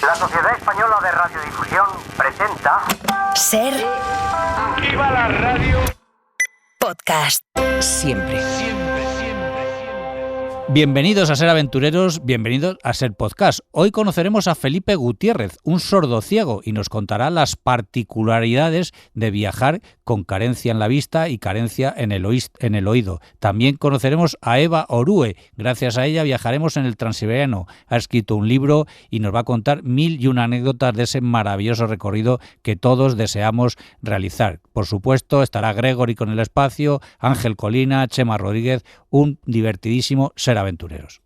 La Sociedad Española de Radiodifusión presenta... Ser... ¡Viva la radio! Podcast. Siempre. Bienvenidos a Ser Aventureros, bienvenidos a Ser Podcast. Hoy conoceremos a Felipe Gutiérrez, un sordociego, y nos contará las particularidades de viajar con carencia en la vista y carencia en el oído. También conoceremos a Eva Orue. Gracias a ella viajaremos en el Transiberiano. Ha escrito un libro y nos va a contar 1001 anécdotas de ese maravilloso recorrido que todos deseamos realizar. Por supuesto, estará Gregory con el espacio, Ángel Colina, Chema Rodríguez, un divertidísimo Ser Aventureros.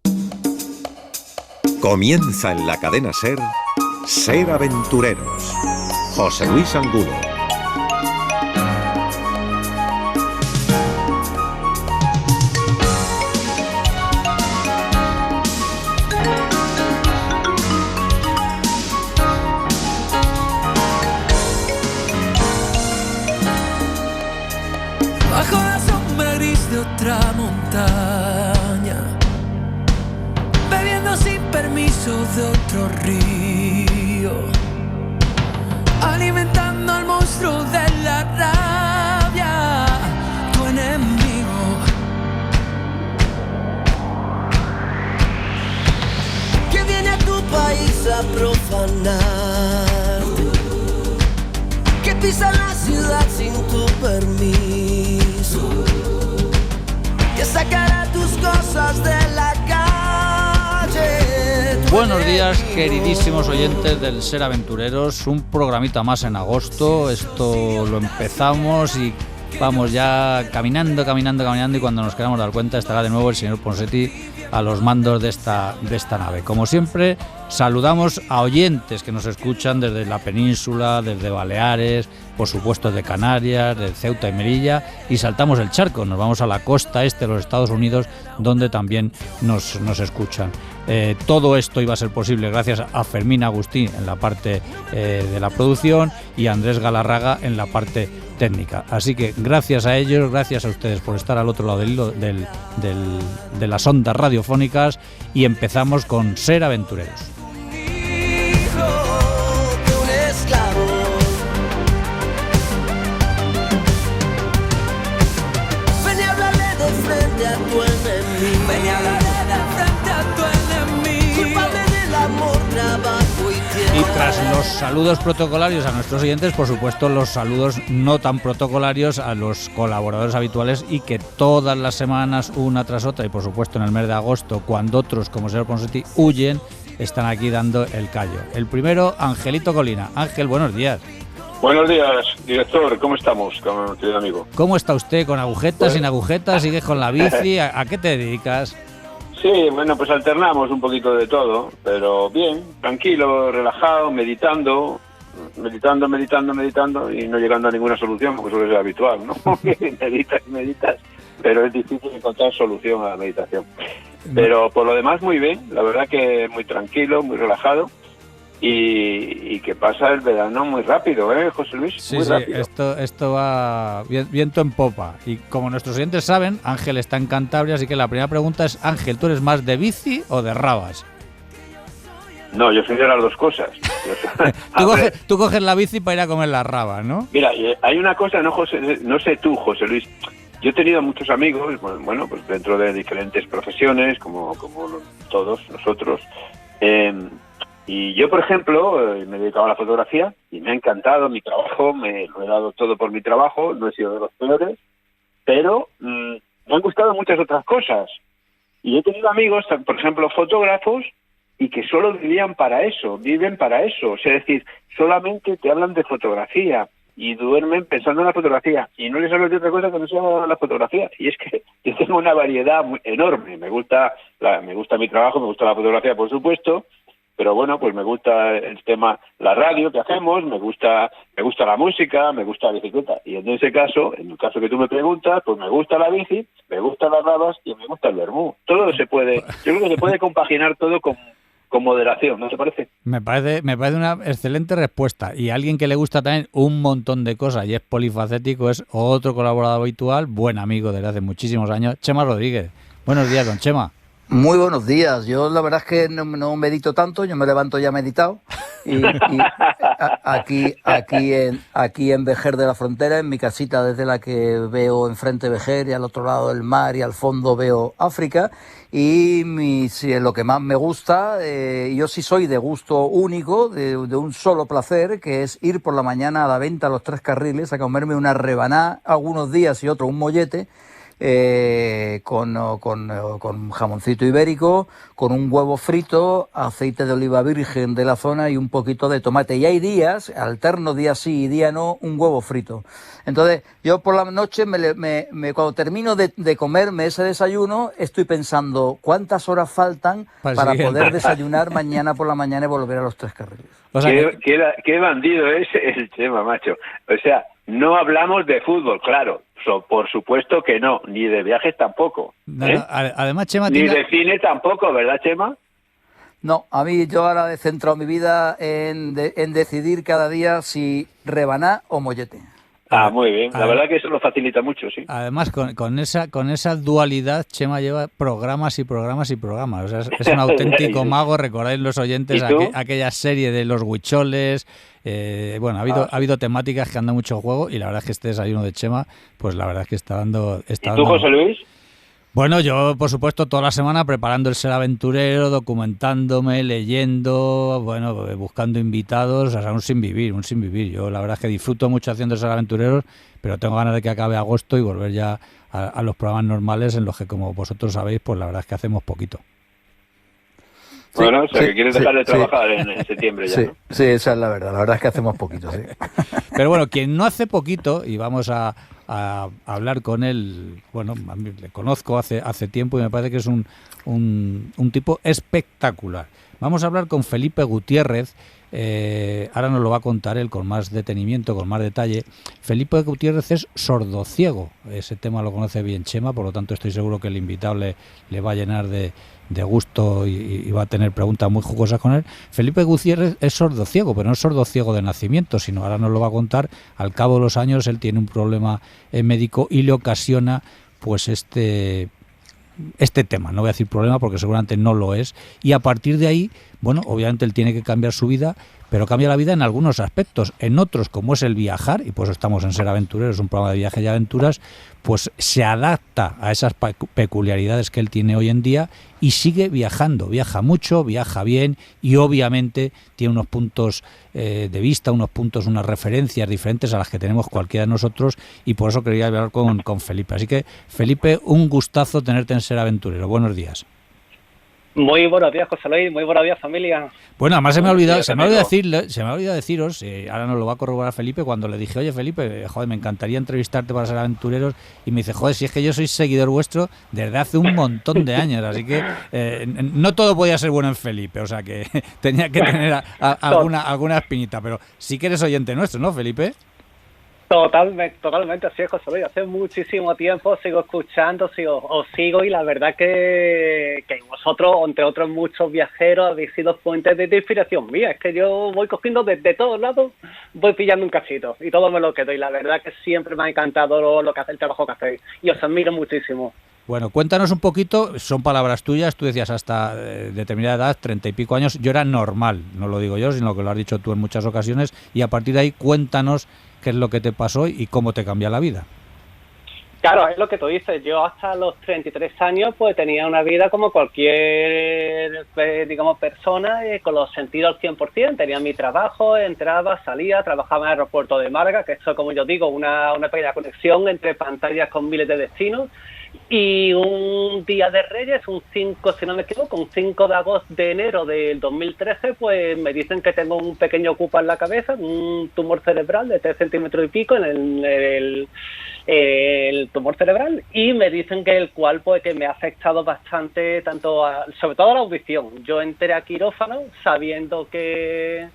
Comienza en la cadena Ser, Ser Aventureros. José Luis Angulo. Bajo la sombra gris de otra montaña, bebiendo sin permiso de otro río, alimentando al monstruo de la rabia, tu enemigo, que viene a tu país a profanar, que pisa la ciudad sin tu permiso, que sacará tus cosas de la calle. Buenos días, queridísimos oyentes del Ser Aventureros. Un programita más en agosto. Esto lo empezamos y vamos ya caminando y cuando nos queramos dar cuenta estará de nuevo el señor Ponseti a los mandos de esta nave. Como siempre, saludamos a oyentes que nos escuchan desde la península, desde Baleares, por supuesto de Canarias, de Ceuta y Melilla, y saltamos el charco, nos vamos a la costa este de los Estados Unidos, donde también nos escuchan. Todo esto iba a ser posible gracias a Fermín Agustín en la parte de la producción y a Andrés Galarraga en la parte técnica. Así que gracias a ellos, gracias a ustedes por estar al otro lado del hilo de las ondas radiofónicas, y empezamos con Ser Aventureros. Y tras los saludos protocolarios a nuestros oyentes, por supuesto, los saludos no tan protocolarios a los colaboradores habituales y que todas las semanas, una tras otra, y por supuesto en el mes de agosto, cuando otros, como el señor Ponseti, huyen, están aquí dando el callo. El primero, Angelito Colina. Ángel, buenos días. Buenos días, director. ¿Cómo estamos, querido amigo? ¿Cómo está usted? ¿Con agujetas, sin agujetas? ¿Sigues con la bici? ¿A qué te dedicas? Sí, bueno, pues alternamos un poquito de todo, pero bien, tranquilo, relajado, meditando y no llegando a ninguna solución, porque suele ser habitual, ¿no? meditas, pero es difícil encontrar solución a la meditación. Pero por lo demás muy bien, la verdad que muy tranquilo, muy relajado. Y que pasa el verano muy rápido, José Luis? Sí, muy rápido. Esto va viento en popa. Y como nuestros oyentes saben, Ángel está en Cantabria, así que la primera pregunta es, Ángel, ¿tú eres más de bici o de rabas? No, yo soy de las dos cosas. Tú coges la bici para ir a comer las rabas, ¿no? Mira, hay una cosa, no sé tú, José Luis. Yo he tenido muchos amigos, bueno, pues dentro de diferentes profesiones, como todos nosotros. Y yo, por ejemplo, me he dedicado a la fotografía y me ha encantado mi trabajo, lo he dado todo por mi trabajo, no he sido de los peores, pero me han gustado muchas otras cosas. Y he tenido amigos, por ejemplo, fotógrafos, y que solo viven para eso, es decir, solamente te hablan de fotografía y duermen pensando en la fotografía y no les hablas de otra cosa que no sea la fotografía. Y es que yo tengo una variedad enorme, me gusta mi trabajo, me gusta la fotografía, por supuesto. Pero bueno, pues me gusta el tema, la radio que hacemos, me gusta la música, me gusta la bicicleta. Y en el caso que tú me preguntas, pues me gusta la bici, me gustan las rabas y me gusta el vermú. Todo se puede, yo creo que se puede compaginar todo con moderación, ¿no te parece? Me parece una excelente respuesta. Y alguien que le gusta también un montón de cosas y es polifacético, es otro colaborador habitual, buen amigo desde hace muchísimos años, Chema Rodríguez. Buenos días, don Chema. Muy buenos días. Yo la verdad es que no medito tanto, yo me levanto ya meditado. Aquí en Vejer de la Frontera, en mi casita desde la que veo enfrente Vejer y al otro lado el mar y al fondo veo África. Y lo que más me gusta, yo sí soy de gusto único, de un solo placer, que es ir por la mañana a la venta a los Tres Carriles a comerme una rebaná algunos días y otro un mollete, con jamoncito ibérico, con un huevo frito, aceite de oliva virgen de la zona y un poquito de tomate. Y hay días, alternos días sí y día no, un huevo frito. Entonces, yo por la noche, cuando termino de comerme ese desayuno, estoy pensando cuántas horas faltan para poder desayunar mañana por la mañana y volver a los Tres Carriles. O sea, ¿Qué bandido es el Chema, macho? O sea, no hablamos de fútbol, claro. Por supuesto que no, ni de viajes tampoco. Además, Chema, ni de cine tampoco, ¿verdad, Chema? No, a mí yo ahora he centrado mi vida en decidir cada día si rebaná o mollete. Muy bien. La verdad que eso lo facilita mucho, sí. Además, con esa dualidad, Chema lleva programas y programas y programas. O sea, es un auténtico mago. Recordáis los oyentes aquella serie de los huicholes. Bueno, ha habido temáticas que han dado mucho juego y la verdad es que este desayuno de Chema, pues la verdad es que está dando... ¿Y tú, José Luis? Bueno, yo, por supuesto, toda la semana preparando el Ser Aventurero, documentándome, leyendo, bueno, buscando invitados, o sea, un sin vivir. Yo la verdad es que disfruto mucho haciendo el Ser Aventureros, pero tengo ganas de que acabe agosto y volver ya a los programas normales en los que, como vosotros sabéis, pues la verdad es que hacemos poquito. Bueno, o sea, que quieres dejar de trabajar en septiembre ya, ¿no? Sí, esa es la verdad es que hacemos poquito, sí. Pero bueno, quien no hace poquito, y vamos a hablar con él, bueno, a mí le conozco hace tiempo y me parece que es un tipo espectacular. Vamos a hablar con Felipe Gutiérrez, ahora nos lo va a contar él con más detenimiento, con más detalle. Felipe Gutiérrez es sordociego, ese tema lo conoce bien Chema, por lo tanto estoy seguro que el invitado le va a llenar de gusto y va a tener preguntas muy jugosas con él. Felipe Gutiérrez es sordociego, pero no es sordociego de nacimiento, sino ahora nos lo va a contar. Al cabo de los años él tiene un problema médico y le ocasiona pues este tema, no voy a decir problema porque seguramente no lo es, y a partir de ahí, bueno, obviamente él tiene que cambiar su vida, pero cambia la vida en algunos aspectos, en otros, como es el viajar, y por eso estamos en Ser Aventureros, un programa de viajes y aventuras, pues se adapta a esas peculiaridades que él tiene hoy en día y sigue viajando, viaja mucho, viaja bien y obviamente tiene unos puntos de vista, unas referencias diferentes a las que tenemos cualquiera de nosotros, y por eso quería hablar con Felipe. Así que, Felipe, un gustazo tenerte en Ser Aventurero. Buenos días. Muy buenos días, José Luis. Muy buenos días, familia. Bueno, además se me ha olvidado deciros, ahora nos lo va a corroborar Felipe, cuando le dije, oye, Felipe, joder, me encantaría entrevistarte para Ser Aventureros, y me dice, joder, si es que yo soy seguidor vuestro desde hace un montón de años, así que no todo podía ser bueno en Felipe, o sea que tenía que tener alguna espinita, pero sí que eres oyente nuestro, ¿no, Felipe? Totalmente, así es, José Luis. Hace muchísimo tiempo sigo escuchando, os sigo, y la verdad que vosotros, entre otros muchos viajeros, habéis sido fuentes de inspiración mía. Es que yo voy cogiendo desde todos lados, voy pillando un cachito y todo me lo quedo, y la verdad que siempre me ha encantado lo que hace, el trabajo que hacéis, y os admiro muchísimo. Bueno, cuéntanos un poquito, son palabras tuyas, tú decías hasta determinada edad, 30 y pico años, yo era normal, no lo digo yo, sino que lo has dicho tú en muchas ocasiones, y a partir de ahí cuéntanos qué es lo que te pasó y cómo te cambia la vida. Claro, es lo que tú dices. Yo hasta los 33 años pues tenía una vida como cualquier, digamos, persona, con los sentidos al 100%. Tenía mi trabajo, entraba, salía, trabajaba en el aeropuerto de Málaga, que eso, como yo digo, una pequeña conexión entre pantallas con miles de destinos. Y un día de Reyes, un 5, si no me equivoco, un 5 de enero del 2013, pues me dicen que tengo un pequeño cupo en la cabeza, un tumor cerebral de 3 centímetros y pico en el tumor cerebral, y me dicen que el cual pues que me ha afectado bastante, sobre todo a la audición. Yo entré a quirófano sabiendo que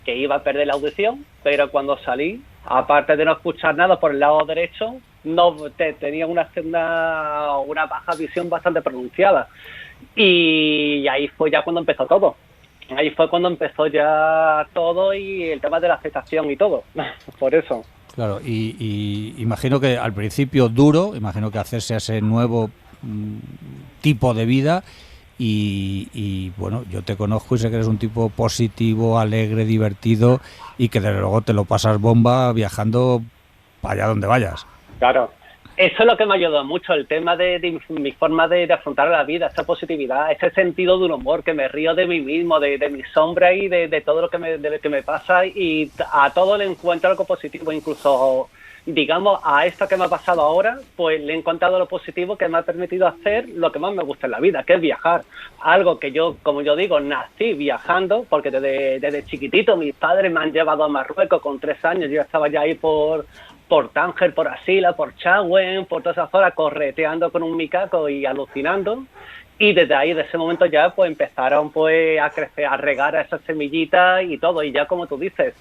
iba a perder la audición, pero cuando salí, aparte de no escuchar nada por el lado derecho, tenía una baja visión bastante pronunciada. Y ahí fue ya cuando empezó todo. Ahí fue cuando empezó ya todo, y el tema de la aceptación y todo. Por eso. Claro, y imagino que al principio duro, imagino que hacerse a ese nuevo tipo de vida, y bueno, yo te conozco y sé que eres un tipo positivo, alegre, divertido y que desde luego te lo pasas bomba viajando para allá donde vayas. Claro. Eso es lo que me ayudó mucho, el tema de mi forma de afrontar la vida, esa positividad, ese sentido del humor, que me río de mí mismo, de mi sombra y de todo lo que me pasa, y a todo le encuentro algo positivo, incluso, digamos, a esto que me ha pasado ahora, pues le he encontrado lo positivo que me ha permitido hacer lo que más me gusta en la vida, que es viajar. Algo que yo, como yo digo, nací viajando, porque desde chiquitito mis padres me han llevado a Marruecos con 3 años, yo estaba ya ahí por Tánger, por Asila, por Chagüen, por toda esa zona, correteando con un micaco y alucinando. Y desde ahí, de ese momento ya, pues empezaron pues a crecer, a regar esas semillitas y todo. Y ya, como tú dices,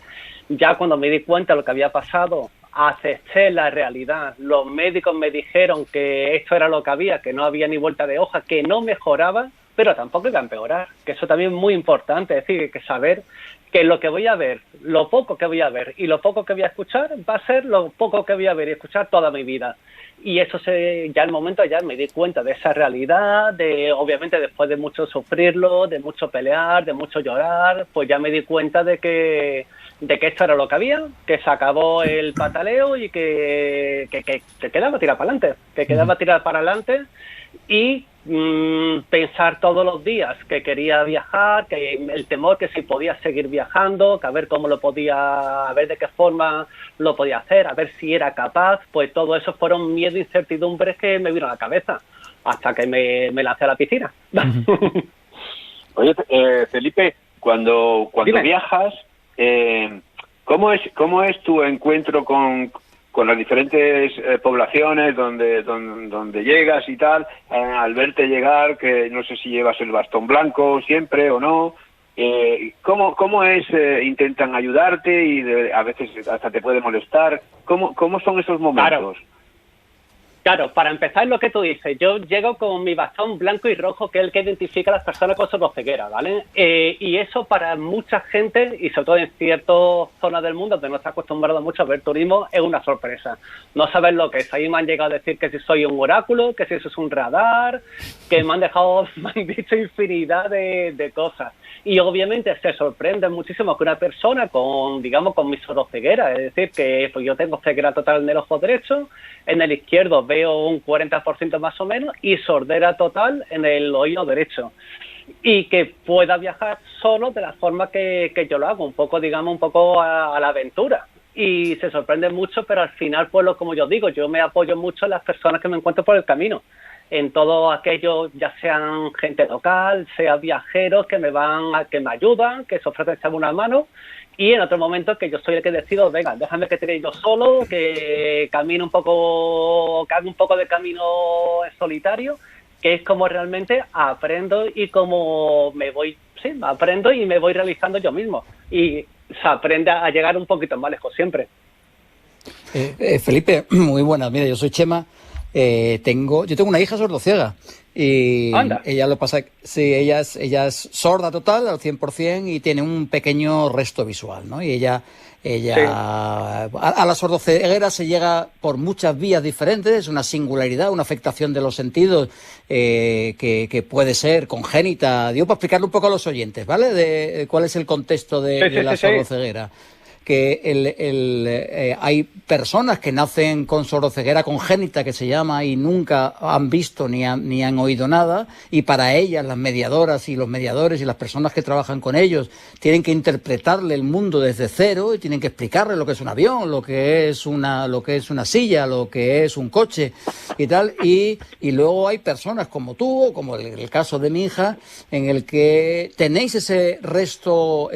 ya cuando me di cuenta de lo que había pasado, acepté la realidad. Los médicos me dijeron que esto era lo que había, que no había ni vuelta de hoja, que no mejoraba, pero tampoco iba a empeorar. Que eso también es muy importante, es decir, que saber que lo que voy a ver, lo poco que voy a ver y lo poco que voy a escuchar va a ser lo poco que voy a ver y escuchar toda mi vida. Y eso ya el momento ya me di cuenta de esa realidad, obviamente después de mucho sufrirlo, de mucho pelear, de mucho llorar, pues ya me di cuenta de que esto era lo que había, que se acabó el pataleo y que quedaba tirar para adelante, y pensar todos los días que quería viajar, que el temor que si podía seguir viajando, que a ver cómo a ver de qué forma lo podía hacer, a ver si era capaz, pues todo eso fueron miedo e incertidumbres que me vino a la cabeza hasta que me lancé a la piscina. Oye, Felipe, cuando viajas, ¿cómo es tu encuentro con las diferentes poblaciones donde llegas y tal, al verte llegar, que no sé si llevas el bastón blanco siempre o no, ¿cómo es? ¿Intentan ayudarte y a veces hasta te puede molestar? ¿Cómo son esos momentos? Claro, para empezar lo que tú dices, yo llego con mi bastón blanco y rojo, que es el que identifica a las personas con sordoceguera, ¿vale? Y eso para mucha gente, y sobre todo en ciertas zonas del mundo donde no está acostumbrado mucho a ver turismo, es una sorpresa. No sabes lo que es. Ahí me han llegado a decir que si soy un oráculo, que si eso es un radar, que me han dicho infinidad de cosas. Y obviamente se sorprende muchísimo que una persona con mi sordoceguera, es decir, que pues yo tengo ceguera total en el ojo derecho, en el izquierdo veo un 40% más o menos y sordera total en el oído derecho. Y que pueda viajar solo de la forma que yo lo hago, un poco a la aventura. Y se sorprende mucho, pero al final, pues como yo digo, yo me apoyo mucho en las personas que me encuentro por el camino. En todo aquello, ya sean gente local, sea viajeros que me ayudan, que se ofrecen echarme una mano, y en otro momento que yo soy el que decido, venga, déjame que tire yo solo, que camino un poco, que haga un poco de camino en solitario, que es como realmente aprendo y como aprendo y me voy realizando yo mismo. Y se aprende a llegar un poquito más lejos siempre. Felipe, muy buenas. Mira, yo soy Chema. Yo tengo una hija sordociega y ¡anda! Ella lo pasa, sí, ella es sorda total al 100% y tiene un pequeño resto visual, ¿no? Y ella sí. A la sordoceguera se llega por muchas vías diferentes, es una singularidad, una afectación de los sentidos que puede ser congénita. Digo, para explicarle un poco a los oyentes, ¿vale? De cuál es el contexto de la sordoceguera. Que hay personas que nacen con sordoceguera congénita, que se llama, y nunca han visto ni han oído nada, y para ellas las mediadoras y los mediadores y las personas que trabajan con ellos tienen que interpretarle el mundo desde cero y tienen que explicarle lo que es un avión, lo que es una silla, lo que es un coche y tal, y luego hay personas como tú, o como el caso de mi hija, en el que tenéis ese resto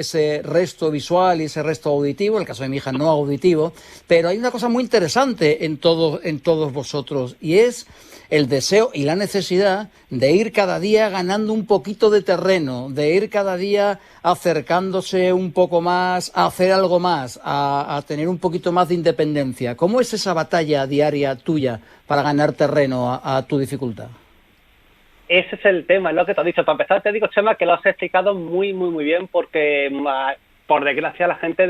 visual y ese resto auditivo. En el caso de mi hija no auditivo, pero hay una cosa muy interesante en todos vosotros, y es el deseo y la necesidad de ir cada día ganando un poquito de terreno, de ir cada día acercándose un poco más, a hacer algo más, a tener un poquito más de independencia. ¿Cómo es esa batalla diaria tuya para ganar terreno a tu dificultad? Ese es el tema, es lo que te he dicho. Para empezar, te digo, Chema, que lo has explicado muy, muy, muy bien, porque por desgracia la gente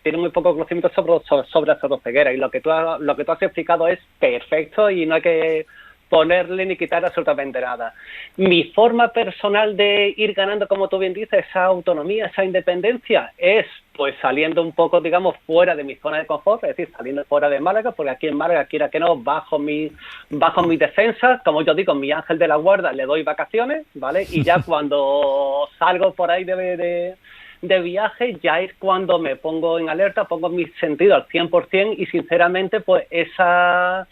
tiene muy poco conocimiento sobre la sordoceguera, y lo que tú has explicado es perfecto y no hay que ponerle ni quitar absolutamente nada. Mi forma personal de ir ganando, como tú bien dices, esa autonomía, esa independencia, es pues saliendo un poco, digamos, fuera de mi zona de confort, es decir, saliendo fuera de Málaga, porque aquí en Málaga, quiera que no, bajo mis defensas, como yo digo, mi ángel de la guarda, le doy vacaciones, ¿vale? Y ya cuando salgo por ahí de viaje, ya es cuando me pongo en alerta, pongo mis sentidos al 100% y sinceramente pues esa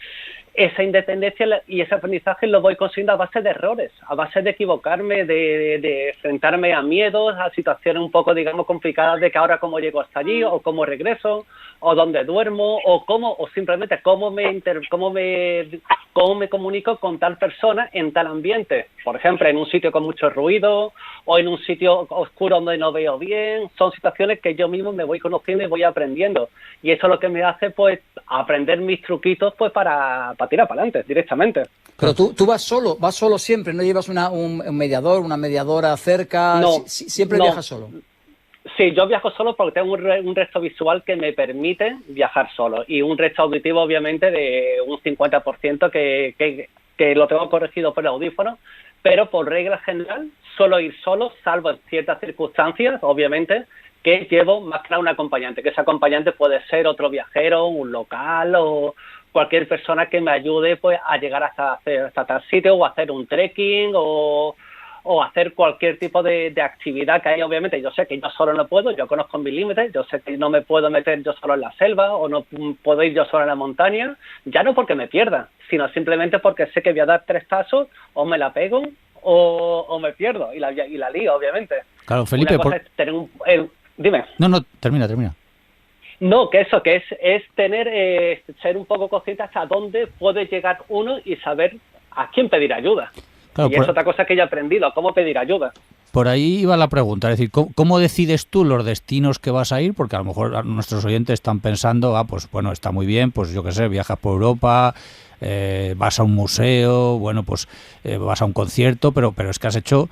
independencia y ese aprendizaje lo voy consiguiendo a base de errores, a base de equivocarme, de enfrentarme a miedos, a situaciones un poco, digamos, complicadas de que ahora cómo llego hasta allí, o cómo regreso, o dónde duermo, o simplemente cómo me comunico con tal persona en tal ambiente. Por ejemplo, en un sitio con mucho ruido, o en un sitio oscuro donde no veo bien. Son situaciones que yo mismo me voy conociendo y voy aprendiendo. Y eso es lo que me hace, pues, aprender mis truquitos, pues, para tirar para adelante directamente. Pero tú vas solo siempre, no llevas un mediador, una mediadora cerca, no, siempre viajas solo. Sí, yo viajo solo porque tengo un resto visual que me permite viajar solo y un resto auditivo obviamente de un 50% que lo tengo corregido por el audífono, pero por regla general suelo ir solo, salvo en ciertas circunstancias, obviamente, que llevo más que nada un acompañante, que ese acompañante puede ser otro viajero, un local o cualquier persona que me ayude pues a llegar hasta tal sitio o hacer un trekking o hacer cualquier tipo de actividad que hay. Obviamente yo sé que yo solo no puedo, yo conozco mis límites, yo sé que no me puedo meter yo solo en la selva o no puedo ir yo solo en la montaña, ya no porque me pierda, sino simplemente porque sé que voy a dar 3 pasos o me la pego o me pierdo y la lío, obviamente. Claro, Felipe, dime. No, termina. No, que eso, que es tener, ser un poco consciente hasta dónde puede llegar uno y saber a quién pedir ayuda. Claro, y es otra cosa que yo he aprendido, cómo pedir ayuda. Por ahí iba la pregunta, es decir, ¿cómo decides tú los destinos que vas a ir? Porque a lo mejor nuestros oyentes están pensando, pues bueno, está muy bien, pues yo qué sé, viajas por Europa, vas a un museo, bueno, pues vas a un concierto, pero es que has hecho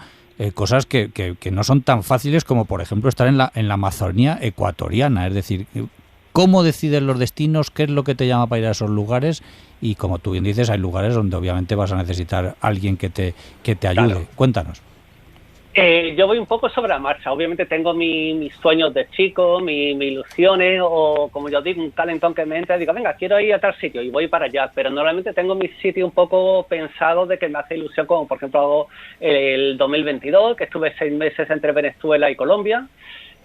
cosas que no son tan fáciles como, por ejemplo, estar en la Amazonía ecuatoriana. Es decir, ¿cómo decides los destinos? ¿Qué es lo que te llama para ir a esos lugares? Y como tú bien dices, hay lugares donde obviamente vas a necesitar a alguien que te ayude. Claro. Cuéntanos. Yo voy un poco sobre la marcha. Obviamente tengo mis sueños de chico, mis ilusiones, o como yo digo, un calentón que me entra y digo, venga, quiero ir a tal sitio y voy para allá. Pero normalmente tengo mis sitios un poco pensados de que me hace ilusión, como por ejemplo el 2022, que estuve 6 meses entre Venezuela y Colombia.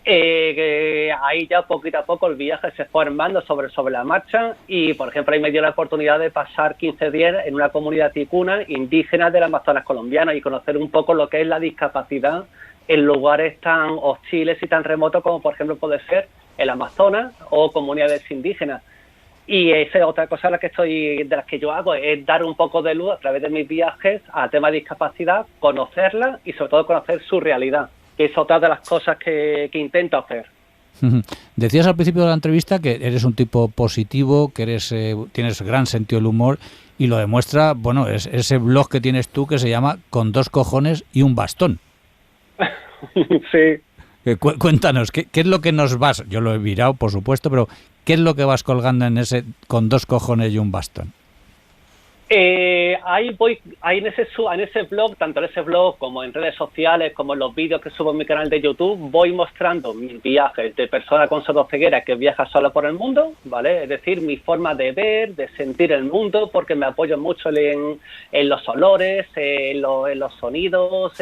Ahí ya poquito a poco el viaje se fue armando sobre la marcha y, por ejemplo, ahí me dio la oportunidad de pasar 15 días en una comunidad ticuna indígena del Amazonas colombiano y conocer un poco lo que es la discapacidad en lugares tan hostiles y tan remotos como, por ejemplo, puede ser el Amazonas o comunidades indígenas. Y esa es otra cosa de las que yo hago, es dar un poco de luz a través de mis viajes a tema de discapacidad, conocerla y sobre todo conocer su realidad, que es otra de las cosas que intento hacer. Decías al principio de la entrevista que eres un tipo positivo, que tienes gran sentido del humor y lo demuestra, bueno, es ese blog que tienes tú que se llama Con 2 cojones y un bastón. Sí. Cuéntanos, ¿qué es lo que nos vas? Yo lo he mirado, por supuesto, pero ¿qué es lo que vas colgando en ese Con 2 cojones y un bastón? Ahí en ese blog, tanto en ese blog como en redes sociales, como en los vídeos que subo en mi canal de YouTube, voy mostrando mis viajes de persona con sordoceguera que viaja sola por el mundo, ¿vale? Es decir, mi forma de ver, de sentir el mundo, porque me apoyo mucho en los olores, en los sonidos,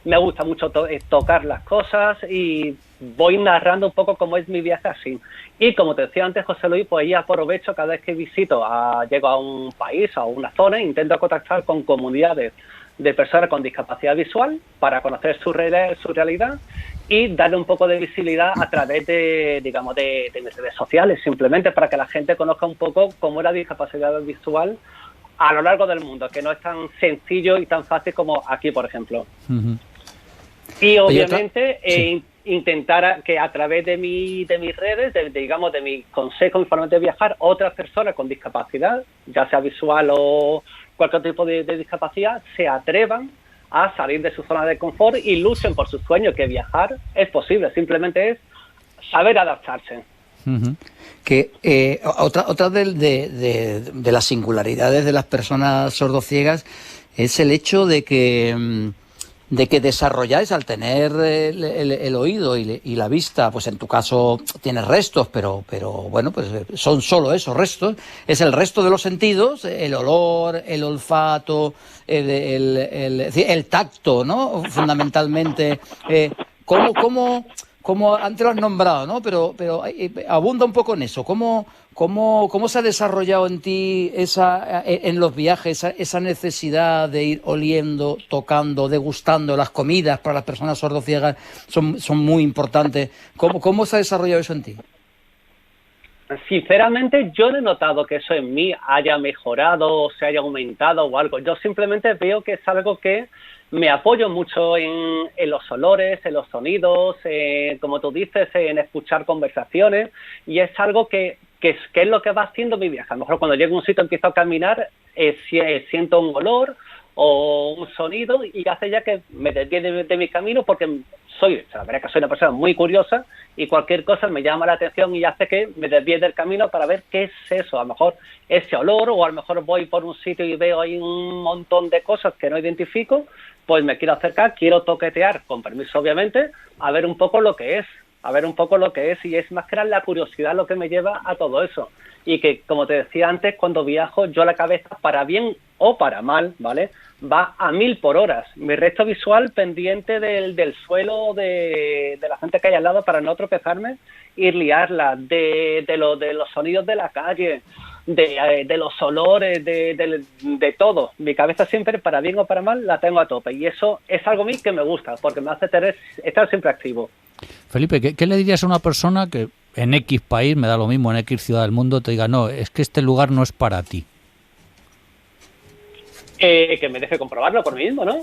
me gusta mucho tocar las cosas y voy narrando un poco cómo es mi viaje así. Y como te decía antes, José Luis, pues ya aprovecho cada vez que llego a un país o a una zona, intento contactar con comunidades de personas con discapacidad visual para conocer su realidad y darle un poco de visibilidad a través de mis redes sociales, simplemente para que la gente conozca un poco cómo es la discapacidad visual a lo largo del mundo, que no es tan sencillo y tan fácil como aquí, por ejemplo. Uh-huh. Y obviamente intentar que a través de mis redes, de mis consejos, mi forma de viajar, otras personas con discapacidad, ya sea visual o cualquier tipo de discapacidad, se atrevan a salir de su zona de confort y luchen por sus sueños, que viajar es posible, simplemente es saber adaptarse. Que otra de las singularidades de las personas sordociegas es el hecho de que desarrolláis, al tener el oído y la vista, pues en tu caso tienes restos, pero bueno, pues son solo esos restos, es el resto de los sentidos, el olor, el olfato, el tacto, ¿no? Fundamentalmente, como antes lo has nombrado, ¿no? Pero abunda un poco en eso. ¿Cómo se ha desarrollado en ti en los viajes esa necesidad de ir oliendo, tocando, degustando las comidas? Para las personas sordociegas son muy importantes. ¿Cómo se ha desarrollado eso en ti? Sinceramente, yo no he notado que eso en mí haya mejorado o se haya aumentado o algo. Yo simplemente veo que es algo que me apoyo mucho en los olores, en los sonidos, como tú dices, en escuchar conversaciones, y es algo que es lo que va haciendo mi viaje. A lo mejor cuando llego a un sitio empiezo a caminar, siento un olor o un sonido y hace ya que me desvíe de mi camino, porque la verdad que soy una persona muy curiosa y cualquier cosa me llama la atención y hace que me desvíe del camino para ver qué es eso. A lo mejor ese olor, o a lo mejor voy por un sitio y veo ahí un montón de cosas que no identifico, pues me quiero acercar, quiero toquetear, con permiso obviamente, a ver un poco lo que es. Y es más que nada la curiosidad lo que me lleva a todo eso. Y que, como te decía antes, cuando viajo, yo la cabeza, para bien o para mal, ¿vale?, va a 1000 por hora. Mi resto visual pendiente del suelo, de la gente que hay al lado para no tropezarme y liarla, de los sonidos de la calle, de los olores, de todo. Mi cabeza siempre, para bien o para mal, la tengo a tope. Y eso es algo a mí que me gusta, porque me hace estar siempre activo. Felipe, ¿qué le dirías a una persona que en X país, me da lo mismo, en X ciudad del mundo, te diga, no, es que este lugar no es para ti? Que me deje comprobarlo por mí mismo, ¿no?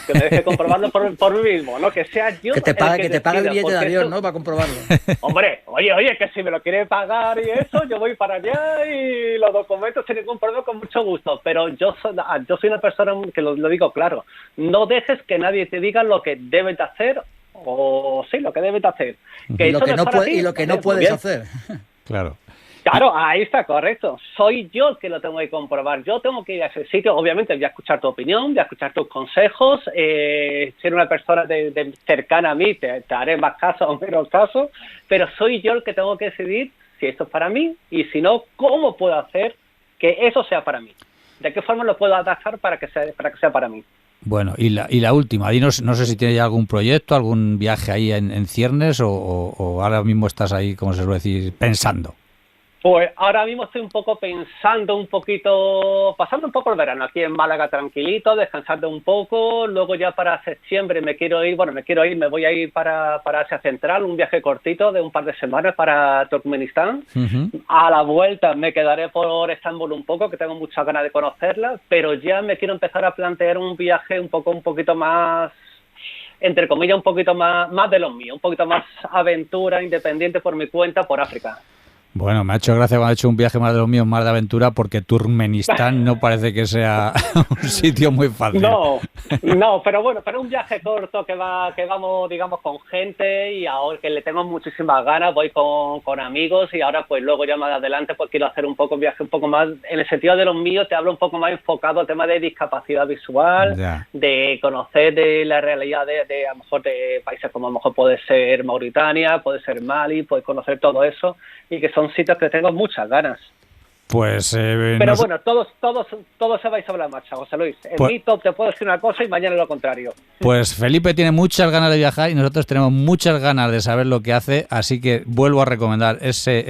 Que me deje comprobarlo por mí mismo, ¿no? Que sea yo que te pague el billete de avión, eso, ¿no? Para comprobarlo. Hombre, oye, que si me lo quiere pagar y eso, yo voy para allá y los documentos sin ningún problema, con mucho gusto. Pero yo soy una persona que lo digo claro. No dejes que nadie te diga lo que debes de hacer, o sí, lo que debes de hacer. Que y lo que no puedes hacer. Claro. Claro, ahí está, correcto. Soy yo el que lo tengo que comprobar. Yo tengo que ir a ese sitio. Obviamente voy a escuchar tu opinión, voy a escuchar tus consejos. Si eres una persona cercana a mí, te haré más caso o menos caso. Pero soy yo el que tengo que decidir si esto es para mí y si no, cómo puedo hacer que eso sea para mí. ¿De qué forma lo puedo adaptar para que sea para mí? Bueno, y la última, dinos, no sé si tienes ya algún proyecto, algún viaje ahí en ciernes o ahora mismo estás ahí, como se suele decir, pensando. Pues ahora mismo estoy un poco pasando un poco el verano aquí en Málaga tranquilito, descansando un poco. Luego ya para septiembre me voy a ir para Asia Central, un viaje cortito de un par de semanas para Turkmenistán. Uh-huh. A la vuelta me quedaré por Estambul un poco, que tengo muchas ganas de conocerla, pero ya me quiero empezar a plantear un viaje un poquito más, entre comillas, un poquito más de los míos, un poquito más aventura, independiente por mi cuenta, por África. Bueno, me ha hecho gracia cuando he hecho un viaje más de los míos, más de aventura, porque Turkmenistán no parece que sea un sitio muy fácil. No, pero bueno, pero un viaje corto que vamos, digamos, con gente y ahora que le tengo muchísimas ganas, voy con amigos y ahora pues luego ya más adelante pues quiero hacer un viaje un poco más, en el sentido de los míos te hablo un poco más enfocado al tema de discapacidad visual, ya, de conocer de la realidad de a lo mejor de países como a lo mejor puede ser Mauritania, puede ser Mali, puedes conocer todo eso y que son sitios que tengo muchas ganas. Pues pero bueno, todos se vais sobre la marcha, José Luis. En mi top te puedo decir una cosa y mañana lo contrario. Pues Felipe tiene muchas ganas de viajar y nosotros tenemos muchas ganas de saber lo que hace, así que vuelvo a recomendar ese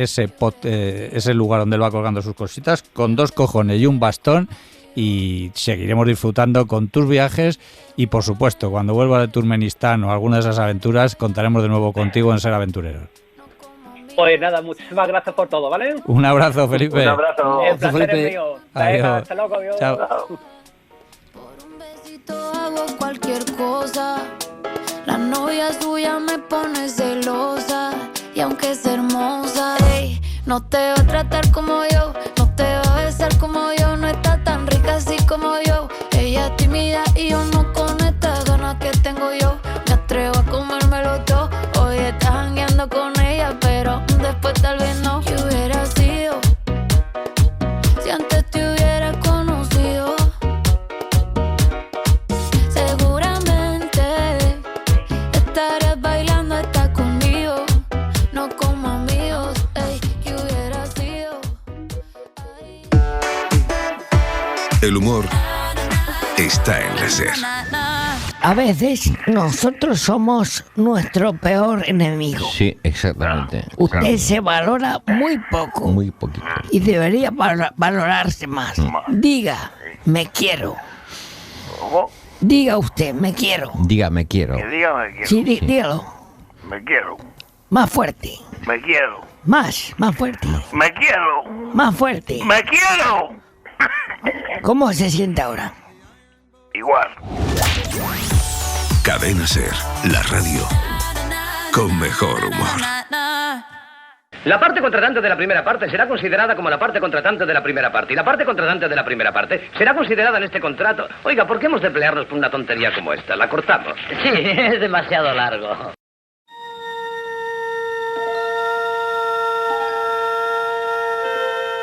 lugar donde él va colgando sus cositas con 2 cojones y un bastón, y seguiremos disfrutando con tus viajes y por supuesto cuando vuelva de Turkmenistán o alguna de esas aventuras contaremos de nuevo contigo en Ser Aventureros. Pues nada, muchísimas gracias por todo, ¿vale? Un abrazo, Felipe. Un abrazo. El placer es mío. Adiós. Hasta luego, adiós. Chao. Por un besito hago cualquier cosa. La novia suya me pone celosa. Y aunque es hermosa, ey, no te va a tratar como yo. No te va a besar como yo. No está tan rica así como yo. Ella es tímida y yo no con estas ganas que tengo yo. Me atrevo a comérmelo todo. Hoy estás jangueando con ella, pero después tal vez no. El humor está en la SER. A veces nosotros somos nuestro peor enemigo. Sí, exactamente. Usted se valora muy poco. Muy poquito. Y debería valorarse más. Diga, me quiero. Diga usted, me quiero. Diga, me quiero. Que diga me quiero. Sí, dígalo. Me quiero. Más fuerte. Me quiero. Más fuerte. Me quiero. Más fuerte. Me quiero. ¿Cómo se siente ahora? Igual. Cadena SER, la radio con mejor humor. La parte contratante de la primera parte será considerada como la parte contratante de la primera parte. Y la parte contratante de la primera parte será considerada en este contrato. Oiga, ¿por qué hemos de pelearnos por una tontería como esta? ¿La cortamos? Sí, es demasiado largo.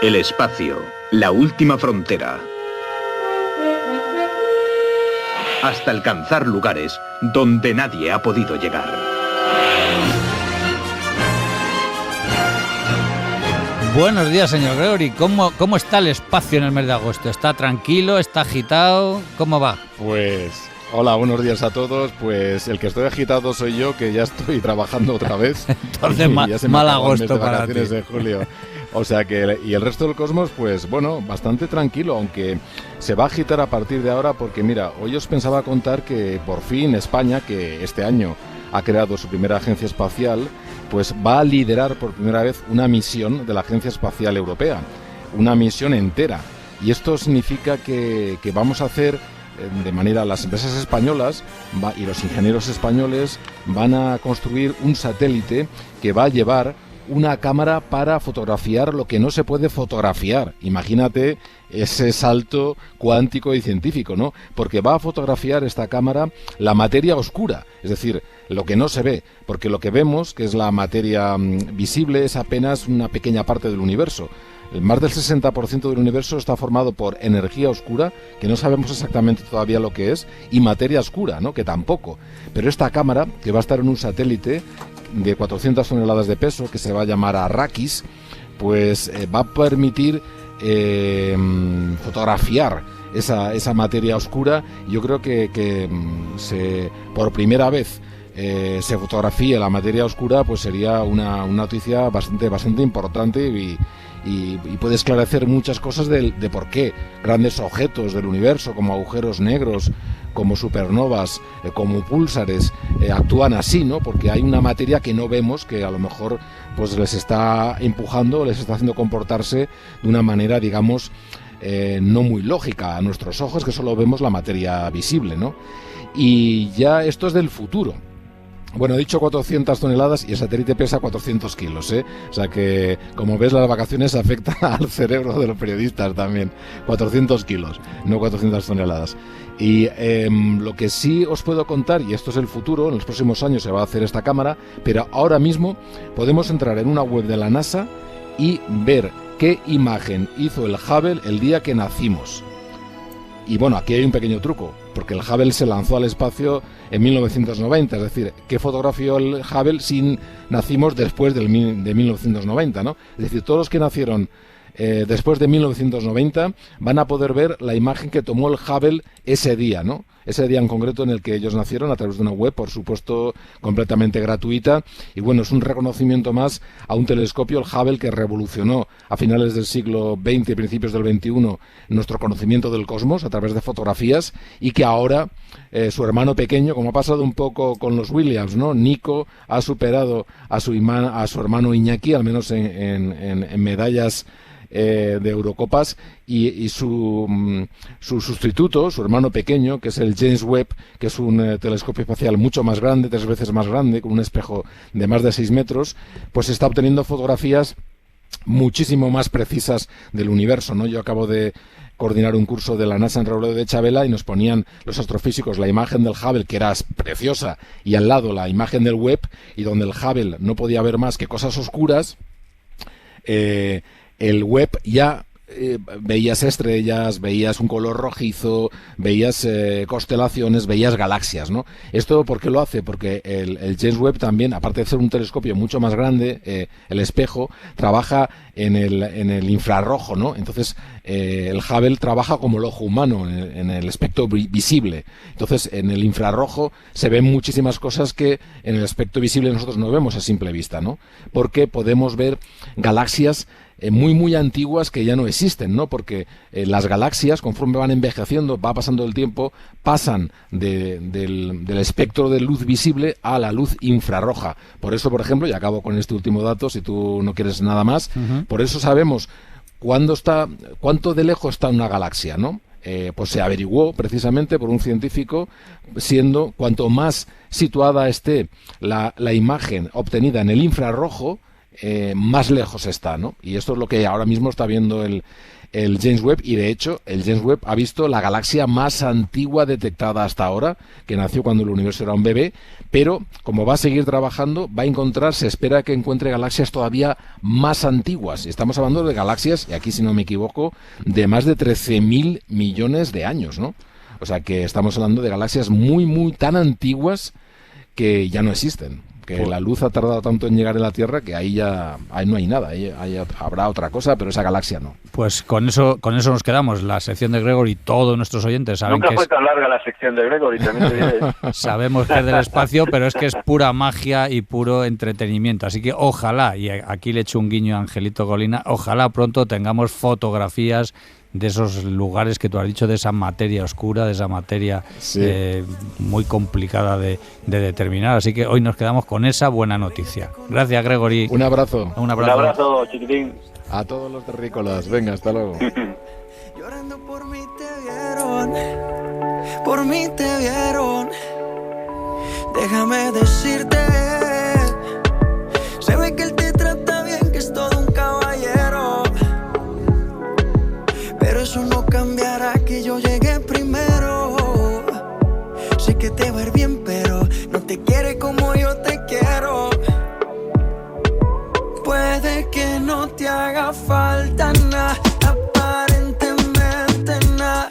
El espacio, la última frontera. Hasta alcanzar lugares donde nadie ha podido llegar. Buenos días, señor Gregory. ¿Cómo está el espacio en el mes de agosto? ¿Está tranquilo? ¿Está agitado? ¿Cómo va? Pues, hola, buenos días a todos. Pues el que estoy agitado soy yo, que ya estoy trabajando otra vez. Entonces, mal agosto para ti. De julio. O sea que, y el resto del cosmos, pues bueno, bastante tranquilo, aunque se va a agitar a partir de ahora porque, mira, hoy os pensaba contar que por fin España, que este año ha creado su primera agencia espacial, pues va a liderar por primera vez una misión de la Agencia Espacial Europea, una misión entera. Y esto significa que vamos a hacer, de manera, las empresas españolas y los ingenieros españoles van a construir un satélite que va a llevar una cámara para fotografiar lo que no se puede fotografiar. Imagínate ese salto cuántico y científico, ¿no? Porque va a fotografiar esta cámara la materia oscura, es decir, lo que no se ve, porque lo que vemos, que es la materia visible, es apenas una pequeña parte del universo. Más del 60% del universo está formado por energía oscura, que no sabemos exactamente todavía lo que es, y materia oscura, ¿no? Que tampoco. Pero esta cámara, que va a estar en un satélite de 400 toneladas de peso, que se va a llamar Arrakis, pues va a permitir fotografiar esa materia oscura. Yo creo que por primera vez se fotografíe la materia oscura, pues sería una noticia bastante importante y puede esclarecer muchas cosas de por qué grandes objetos del universo, como agujeros negros, como supernovas, como púlsares, actúan así, ¿no? Porque hay una materia que no vemos, que a lo mejor pues les está empujando, les está haciendo comportarse de una manera, digamos, no muy lógica a nuestros ojos, que solo vemos la materia visible, ¿no? Y ya esto es del futuro. Bueno, he dicho 400 toneladas y el satélite pesa 400 kilos, ¿eh? O sea que, como ves, las vacaciones afectan al cerebro de los periodistas también. 400 kilos, no 400 toneladas. Y lo que sí os puedo contar, y esto es el futuro, en los próximos años se va a hacer esta cámara, pero ahora mismo podemos entrar en una web de la NASA y ver qué imagen hizo el Hubble el día que nacimos. Y bueno, aquí hay un pequeño truco, porque el Hubble se lanzó al espacio en 1990, es decir, ¿qué fotografió el Hubble si nacimos después de 1990, ¿no? Es decir, todos los que nacieron después de 1990 van a poder ver la imagen que tomó el Hubble ese día, ¿no? Ese día en concreto en el que ellos nacieron, a través de una web, por supuesto, completamente gratuita. Y bueno, es un reconocimiento más a un telescopio, el Hubble, que revolucionó a finales del siglo XX y principios del XXI nuestro conocimiento del cosmos a través de fotografías, y que ahora su hermano pequeño, como ha pasado un poco con los Williams, ¿no? Nico ha superado a su hermano Iñaki, al menos en medallas de Eurocopas, y su sustituto, su hermano pequeño, que es el James Webb, que es un telescopio espacial mucho más grande, 3 veces más grande, con un espejo de más de 6 metros, pues está obteniendo fotografías muchísimo más precisas del universo, ¿no? Yo acabo de coordinar un curso de la NASA en Robledo de Chabela y nos ponían los astrofísicos la imagen del Hubble, que era preciosa, y al lado la imagen del Webb, y donde el Hubble no podía ver más que cosas oscuras, el Webb ya veías estrellas, veías un color rojizo, veías constelaciones, veías galaxias, ¿no? ¿Esto por qué lo hace? Porque el James Webb también, aparte de ser un telescopio mucho más grande, el espejo trabaja en el infrarrojo, ¿no? Entonces el Hubble trabaja como el ojo humano, en el espectro visible. Entonces en el infrarrojo se ven muchísimas cosas que en el espectro visible nosotros no vemos a simple vista, ¿no? Porque podemos ver galaxias muy antiguas que ya no existen, ¿no? Porque las galaxias, conforme van envejeciendo, va pasando el tiempo, pasan del espectro de luz visible a la luz infrarroja. Por eso, por ejemplo, y acabo con este último dato, si tú no quieres nada más, por eso sabemos cuánto de lejos está una galaxia, ¿no? Pues se averiguó precisamente por un científico, siendo cuanto más situada esté la imagen obtenida en el infrarrojo, más lejos está, ¿no? Y esto es lo que ahora mismo está viendo el James Webb, y de hecho el James Webb ha visto la galaxia más antigua detectada hasta ahora, que nació cuando el universo era un bebé, pero como va a seguir trabajando, va a encontrar, se espera que encuentre galaxias todavía más antiguas. Estamos hablando de galaxias, y aquí si no me equivoco, de más de 13.000 millones de años, ¿no? O sea que estamos hablando de galaxias muy tan antiguas que ya no existen. Que la luz ha tardado tanto en llegar a la Tierra que ahí no hay nada, ahí habrá otra cosa, pero esa galaxia no. Pues con eso nos quedamos. La sección de Gregory, todos nuestros oyentes saben Nunca que fue tan larga la sección de Gregory, también te diré. Sabemos que es del espacio, pero es que es pura magia y puro entretenimiento. Así que ojalá, y aquí le echo un guiño a Angelito Colina, ojalá pronto tengamos fotografías de esos lugares que tú has dicho, de esa materia oscura, de esa materia muy complicada de determinar. Así que hoy nos quedamos con esa buena noticia. Gracias, Gregory. Un abrazo. Un abrazo, chiquitín. A todos los terrícolas. Venga, hasta luego. Llorando por mí te vieron. Déjame decirte, se ve que él te trata bien, que es todo un caballero. Pero eso no cambiará que yo llegué primero. Sé que te va a ir bien, pero no te quiere como yo te quiero. Puede que no te haga falta nada, aparentemente nada.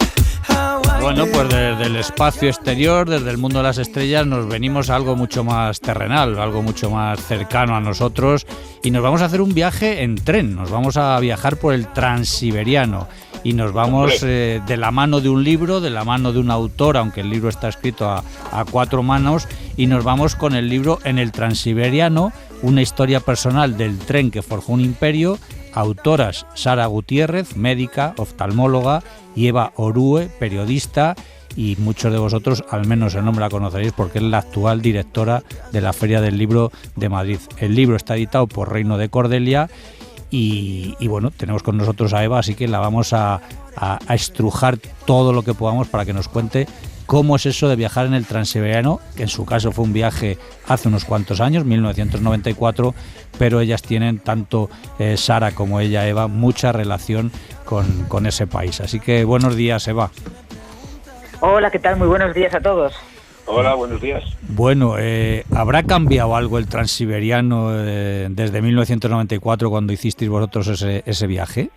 Bueno, pues desde el espacio exterior, desde el mundo de las estrellas, nos venimos a algo mucho más terrenal, algo mucho más cercano a nosotros, y nos vamos a hacer un viaje en tren. Nos vamos a viajar por el Transiberiano. Y nos vamos de la mano de un libro, de la mano de un autor, aunque el libro está escrito a 4 manos, y nos vamos con el libro En el Transiberiano, una historia personal del tren que forjó un imperio. Autoras Sara Gutiérrez, médica, oftalmóloga, y Eva Orue, periodista, y muchos de vosotros al menos el nombre la conoceréis porque es la actual directora de la Feria del Libro de Madrid. El libro está editado por Reino de Cordelia. Y bueno, tenemos con nosotros a Eva, así que la vamos a estrujar todo lo que podamos para que nos cuente cómo es eso de viajar en el Transiberiano, que en su caso fue un viaje hace unos cuantos años, 1994, pero ellas tienen, tanto Sara como ella, Eva, mucha relación con ese país. Así que buenos días, Eva. Hola, ¿qué tal? Muy buenos días a todos. Hola, buenos días. Bueno, ¿habrá cambiado algo el Transiberiano desde 1994 cuando hicisteis vosotros ese viaje?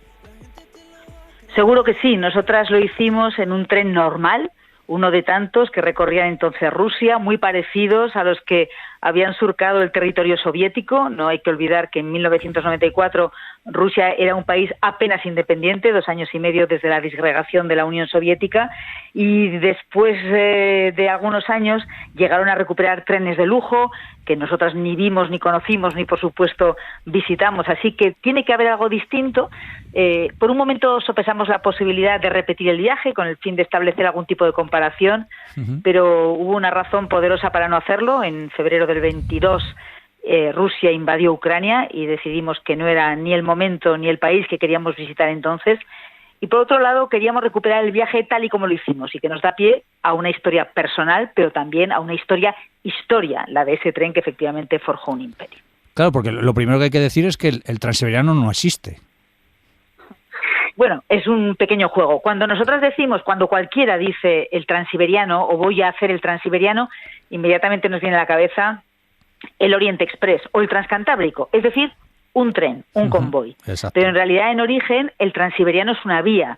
Seguro que sí. Nosotras lo hicimos en un tren normal, uno de tantos que recorrían entonces Rusia, muy parecidos a los que habían surcado el territorio soviético. No hay que olvidar que en 1994 Rusia era un país apenas independiente, 2 años y medio desde la disgregación de la Unión Soviética, y después de algunos años llegaron a recuperar trenes de lujo que nosotras ni vimos, ni conocimos, ni por supuesto visitamos, así que tiene que haber algo distinto. Por un momento sopesamos la posibilidad de repetir el viaje con el fin de establecer algún tipo de comparación, pero hubo una razón poderosa para no hacerlo. En febrero del 22 Rusia invadió Ucrania y decidimos que no era ni el momento ni el país que queríamos visitar entonces. Y por otro lado, queríamos recuperar el viaje tal y como lo hicimos, y que nos da pie a una historia personal, pero también a una historia, la de ese tren que efectivamente forjó un imperio. Claro, porque lo primero que hay que decir es que el Transiberiano no existe. Bueno, es un pequeño juego. Cuando nosotras decimos, cuando cualquiera dice el Transiberiano o voy a hacer el Transiberiano, inmediatamente nos viene a la cabeza el Oriente Express o el Transcantábrico, es decir, un tren, un convoy. Exacto. Pero en realidad, en origen, el transiberiano es una vía.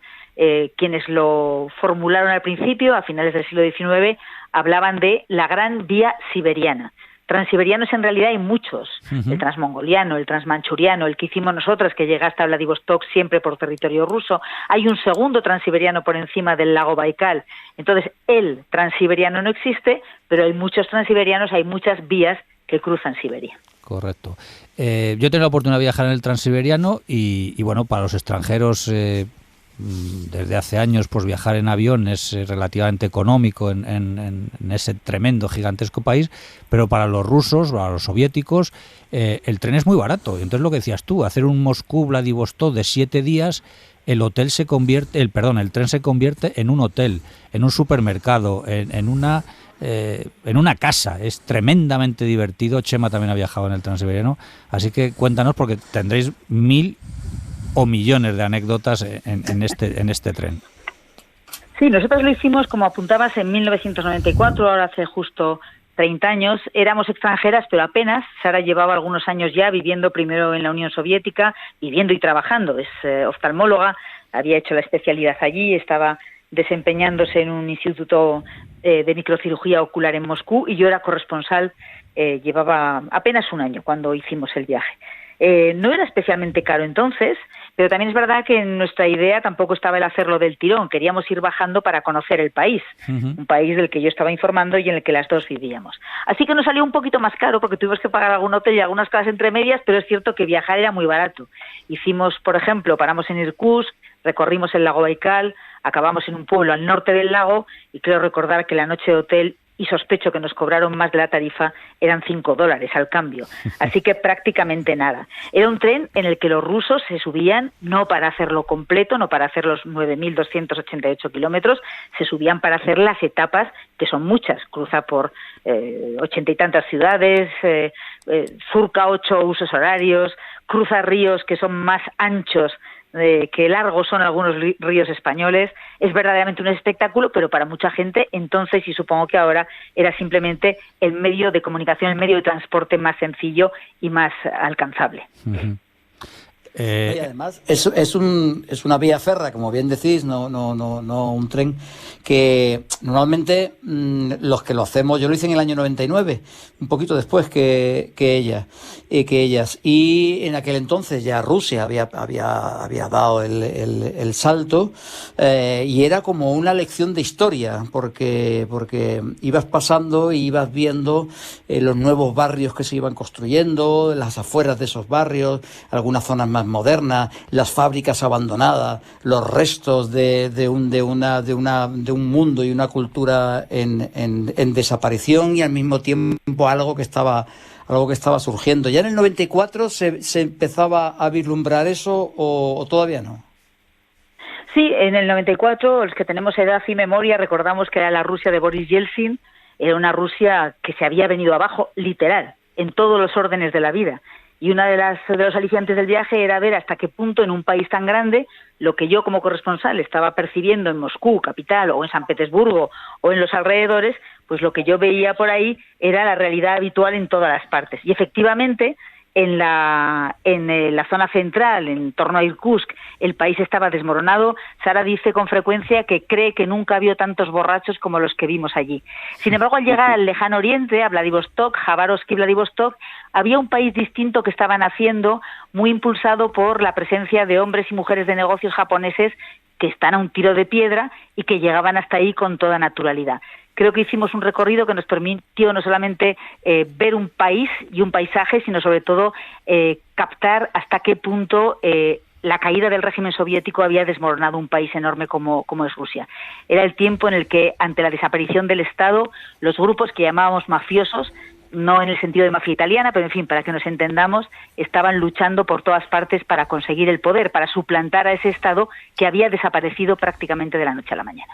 Quienes lo formularon al principio, a finales del siglo XIX, hablaban de la Gran Vía Siberiana. Transiberianos en realidad hay muchos, el transmongoliano, el transmanchuriano, el que hicimos nosotros, que llega hasta Vladivostok siempre por territorio ruso. Hay un segundo transiberiano por encima del lago Baikal. Entonces, el transiberiano no existe, pero hay muchos transiberianos, hay muchas vías que cruzan Siberia. Correcto. Yo he tenido la oportunidad de viajar en el transiberiano y bueno, para los extranjeros... desde hace años pues viajar en avión es relativamente económico en ese tremendo, gigantesco país, pero para los rusos, para los soviéticos, el tren es muy barato. Entonces, lo que decías tú, hacer un Moscú-Vladivostok de 7 días, el tren se convierte en un hotel, en un supermercado, en una casa. Es tremendamente divertido. Chema también ha viajado en el transiberiano, así que cuéntanos, porque tendréis 1000 o millones de anécdotas en este tren. Sí, nosotros lo hicimos, como apuntabas, en 1994, ahora hace justo 30 años. Éramos extranjeras, pero apenas. Sara llevaba algunos años ya viviendo primero en la Unión Soviética, viviendo y trabajando. Es oftalmóloga, había hecho la especialidad allí, estaba desempeñándose en un instituto de microcirugía ocular en Moscú, y yo era corresponsal, llevaba apenas un año cuando hicimos el viaje. No era especialmente caro entonces, pero también es verdad que en nuestra idea tampoco estaba el hacerlo del tirón. Queríamos ir bajando para conocer el país, un país del que yo estaba informando y en el que las dos vivíamos. Así que nos salió un poquito más caro porque tuvimos que pagar algún hotel y algunas cosas entre medias, pero es cierto que viajar era muy barato. Hicimos, por ejemplo, paramos en Irkutsk, recorrimos el lago Baikal, acabamos en un pueblo al norte del lago, y creo recordar que la noche de hotel, y sospecho que nos cobraron más de la tarifa, eran $5 al cambio. Así que prácticamente nada. Era un tren en el que los rusos se subían no para hacerlo completo, no para hacer los 9.288 kilómetros, se subían para hacer las etapas, que son muchas. Cruza por 80 y tantas ciudades, surca 8 usos horarios, cruza ríos que son más anchos que largos son algunos ríos españoles. Es verdaderamente un espectáculo, pero para mucha gente entonces, y supongo que ahora, era simplemente el medio de comunicación, el medio de transporte más sencillo y más alcanzable. Y además es una vía férrea, como bien decís, no un tren, que normalmente los que lo hacemos, yo lo hice en el año 99, un poquito después que ellas, y en aquel entonces ya Rusia había dado el salto, y era como una lección de historia, porque ibas pasando y ibas viendo los nuevos barrios que se iban construyendo, las afueras de esos barrios, algunas zonas más moderna, las fábricas abandonadas, los restos de un mundo y una cultura en desaparición, y al mismo tiempo algo que estaba surgiendo. ¿Ya en el 94 se empezaba a vislumbrar eso o todavía no? Sí, en el 94, los que tenemos edad y memoria, recordamos que era la Rusia de Boris Yeltsin, era una Rusia que se había venido abajo, literal, en todos los órdenes de la vida. Y una de los aliciantes del viaje era ver hasta qué punto en un país tan grande, lo que yo como corresponsal estaba percibiendo en Moscú, capital, o en San Petersburgo, o en los alrededores, pues lo que yo veía por ahí era la realidad habitual en todas las partes. Y efectivamente, en la zona central, en torno a Irkutsk, el país estaba desmoronado. Sara dice con frecuencia que cree que nunca vio tantos borrachos como los que vimos allí. Sin embargo, al llegar al lejano oriente, a Vladivostok, Jabarovsk y Vladivostok, había un país distinto que estaba naciendo, muy impulsado por la presencia de hombres y mujeres de negocios japoneses que están a un tiro de piedra y que llegaban hasta ahí con toda naturalidad. Creo que hicimos un recorrido que nos permitió no solamente ver un país y un paisaje, sino sobre todo captar hasta qué punto la caída del régimen soviético había desmoronado un país enorme como es Rusia. Era el tiempo en el que, ante la desaparición del Estado, los grupos que llamábamos mafiosos, no en el sentido de mafia italiana, pero en fin, para que nos entendamos, estaban luchando por todas partes para conseguir el poder, para suplantar a ese Estado que había desaparecido prácticamente de la noche a la mañana.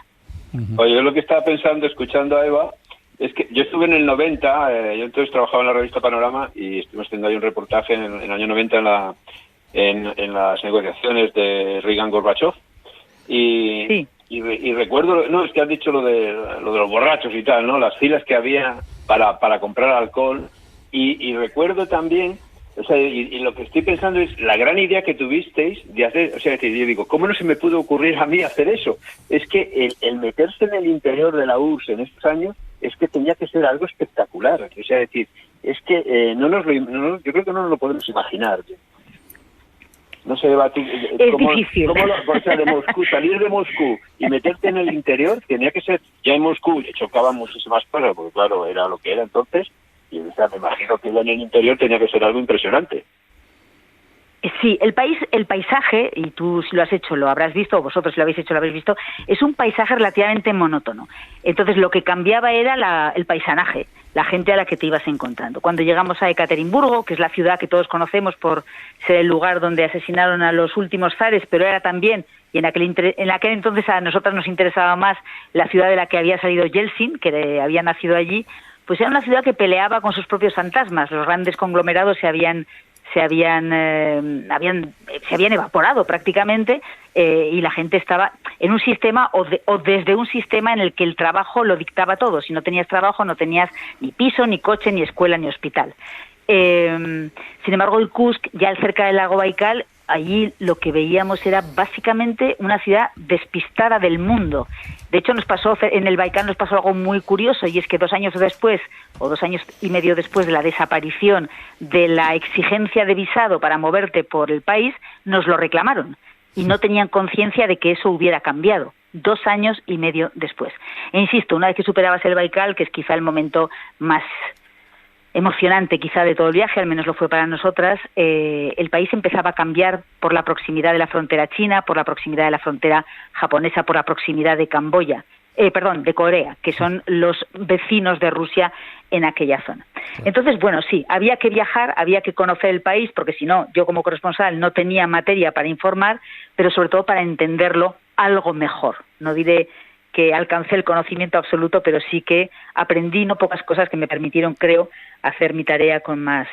Oye, yo lo que estaba pensando, escuchando a Eva, es que yo estuve en el 90, yo entonces trabajaba en la revista Panorama y estuvimos haciendo ahí un reportaje en el año 90 en las negociaciones de Reagan-Gorbachev y recuerdo, no, es que has dicho lo de los borrachos y tal, ¿no? Las filas que había para comprar alcohol y recuerdo también O sea, y lo que estoy pensando es la gran idea que tuvisteis de hacer, o sea, que yo digo, ¿cómo no se me pudo ocurrir a mí hacer eso? Es que el meterse en el interior de la URSS en estos años es que tenía que ser algo espectacular. O sea, decir, es que yo creo que no nos lo podemos imaginar. No sé, Eva, difícil. O sea, de Moscú, salir de Moscú y meterte en el interior tenía que ser, ya en Moscú chocaban muchísimas cosas, porque claro, era lo que era entonces, y o sea, me imagino que ya en el interior tenía que ser algo impresionante. Sí, el paisaje, y tú si lo has hecho lo habrás visto, o vosotros si lo habéis hecho lo habréis visto, es un paisaje relativamente monótono. Entonces lo que cambiaba era el paisanaje, la gente a la que te ibas encontrando. Cuando llegamos a Ekaterimburgo, que es la ciudad que todos conocemos por ser el lugar donde asesinaron a los últimos zares, pero era también, y en aquel entonces a nosotras nos interesaba más la ciudad de la que había salido Yeltsin, que había nacido allí, pues era una ciudad que peleaba con sus propios fantasmas. Los grandes conglomerados se habían evaporado prácticamente, y la gente estaba en un sistema o desde un sistema en el que el trabajo lo dictaba todo. Si no tenías trabajo no tenías ni piso, ni coche, ni escuela, ni hospital. Sin embargo, el Kursk, ya cerca del lago Baikal, allí lo que veíamos era básicamente una ciudad despistada del mundo. De hecho, en el Baikal nos pasó algo muy curioso, y es que 2 años después, o 2 años y medio después de la desaparición de la exigencia de visado para moverte por el país, nos lo reclamaron y no tenían conciencia de que eso hubiera cambiado 2 años y medio después. E insisto, una vez que superabas el Baikal, que es quizá el momento más emocionante quizá de todo el viaje, al menos lo fue para nosotras, el país empezaba a cambiar por la proximidad de la frontera china, por la proximidad de la frontera japonesa, por la proximidad de de Corea, que son los vecinos de Rusia en aquella zona. Entonces, bueno, sí, había que viajar, había que conocer el país, porque si no, yo como corresponsal no tenía materia para informar, pero sobre todo para entenderlo algo mejor. No diré que alcancé el conocimiento absoluto, pero sí que aprendí no pocas cosas que me permitieron, creo, hacer mi tarea con más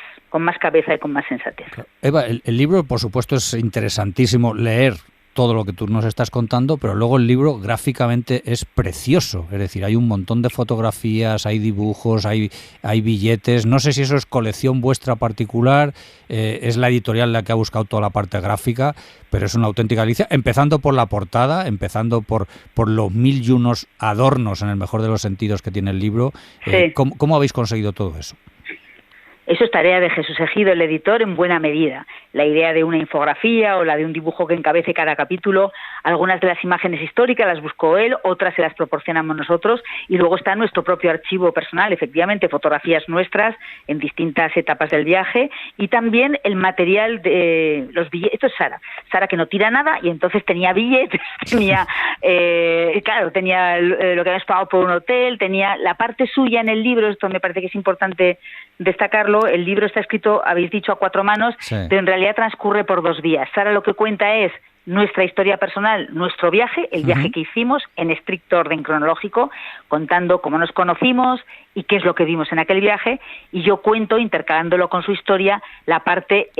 cabeza y con más sensatez. Eva, el libro, por supuesto, es interesantísimo leer todo lo que tú nos estás contando, pero luego el libro gráficamente es precioso, es decir, hay un montón de fotografías, hay dibujos, hay billetes. No sé si eso es colección vuestra particular, es la editorial la que ha buscado toda la parte gráfica, pero es una auténtica delicia, empezando por la portada, empezando por los 1001 adornos, en el mejor de los sentidos, que tiene el libro. Sí. ¿Cómo habéis conseguido todo eso? Eso es tarea de Jesús Ejido, el editor, en buena medida. La idea de una infografía o la de un dibujo que encabece cada capítulo, algunas de las imágenes históricas las buscó él, otras se las proporcionamos nosotros, y luego está nuestro propio archivo personal, efectivamente, fotografías nuestras en distintas etapas del viaje, y también el material de los billetes. Esto es Sara que no tira nada, y entonces tenía billetes, tenía lo que habíamos pagado por un hotel, tenía la parte suya en el libro. Esto me parece que es importante destacarlo. El libro está escrito, habéis dicho, a 4 manos, sí, pero en realidad transcurre por 2 vías. Sara lo que cuenta es nuestra historia personal, nuestro viaje, el viaje que hicimos en estricto orden cronológico, contando cómo nos conocimos y qué es lo que vimos en aquel viaje, y yo cuento, intercalándolo con su historia, la parte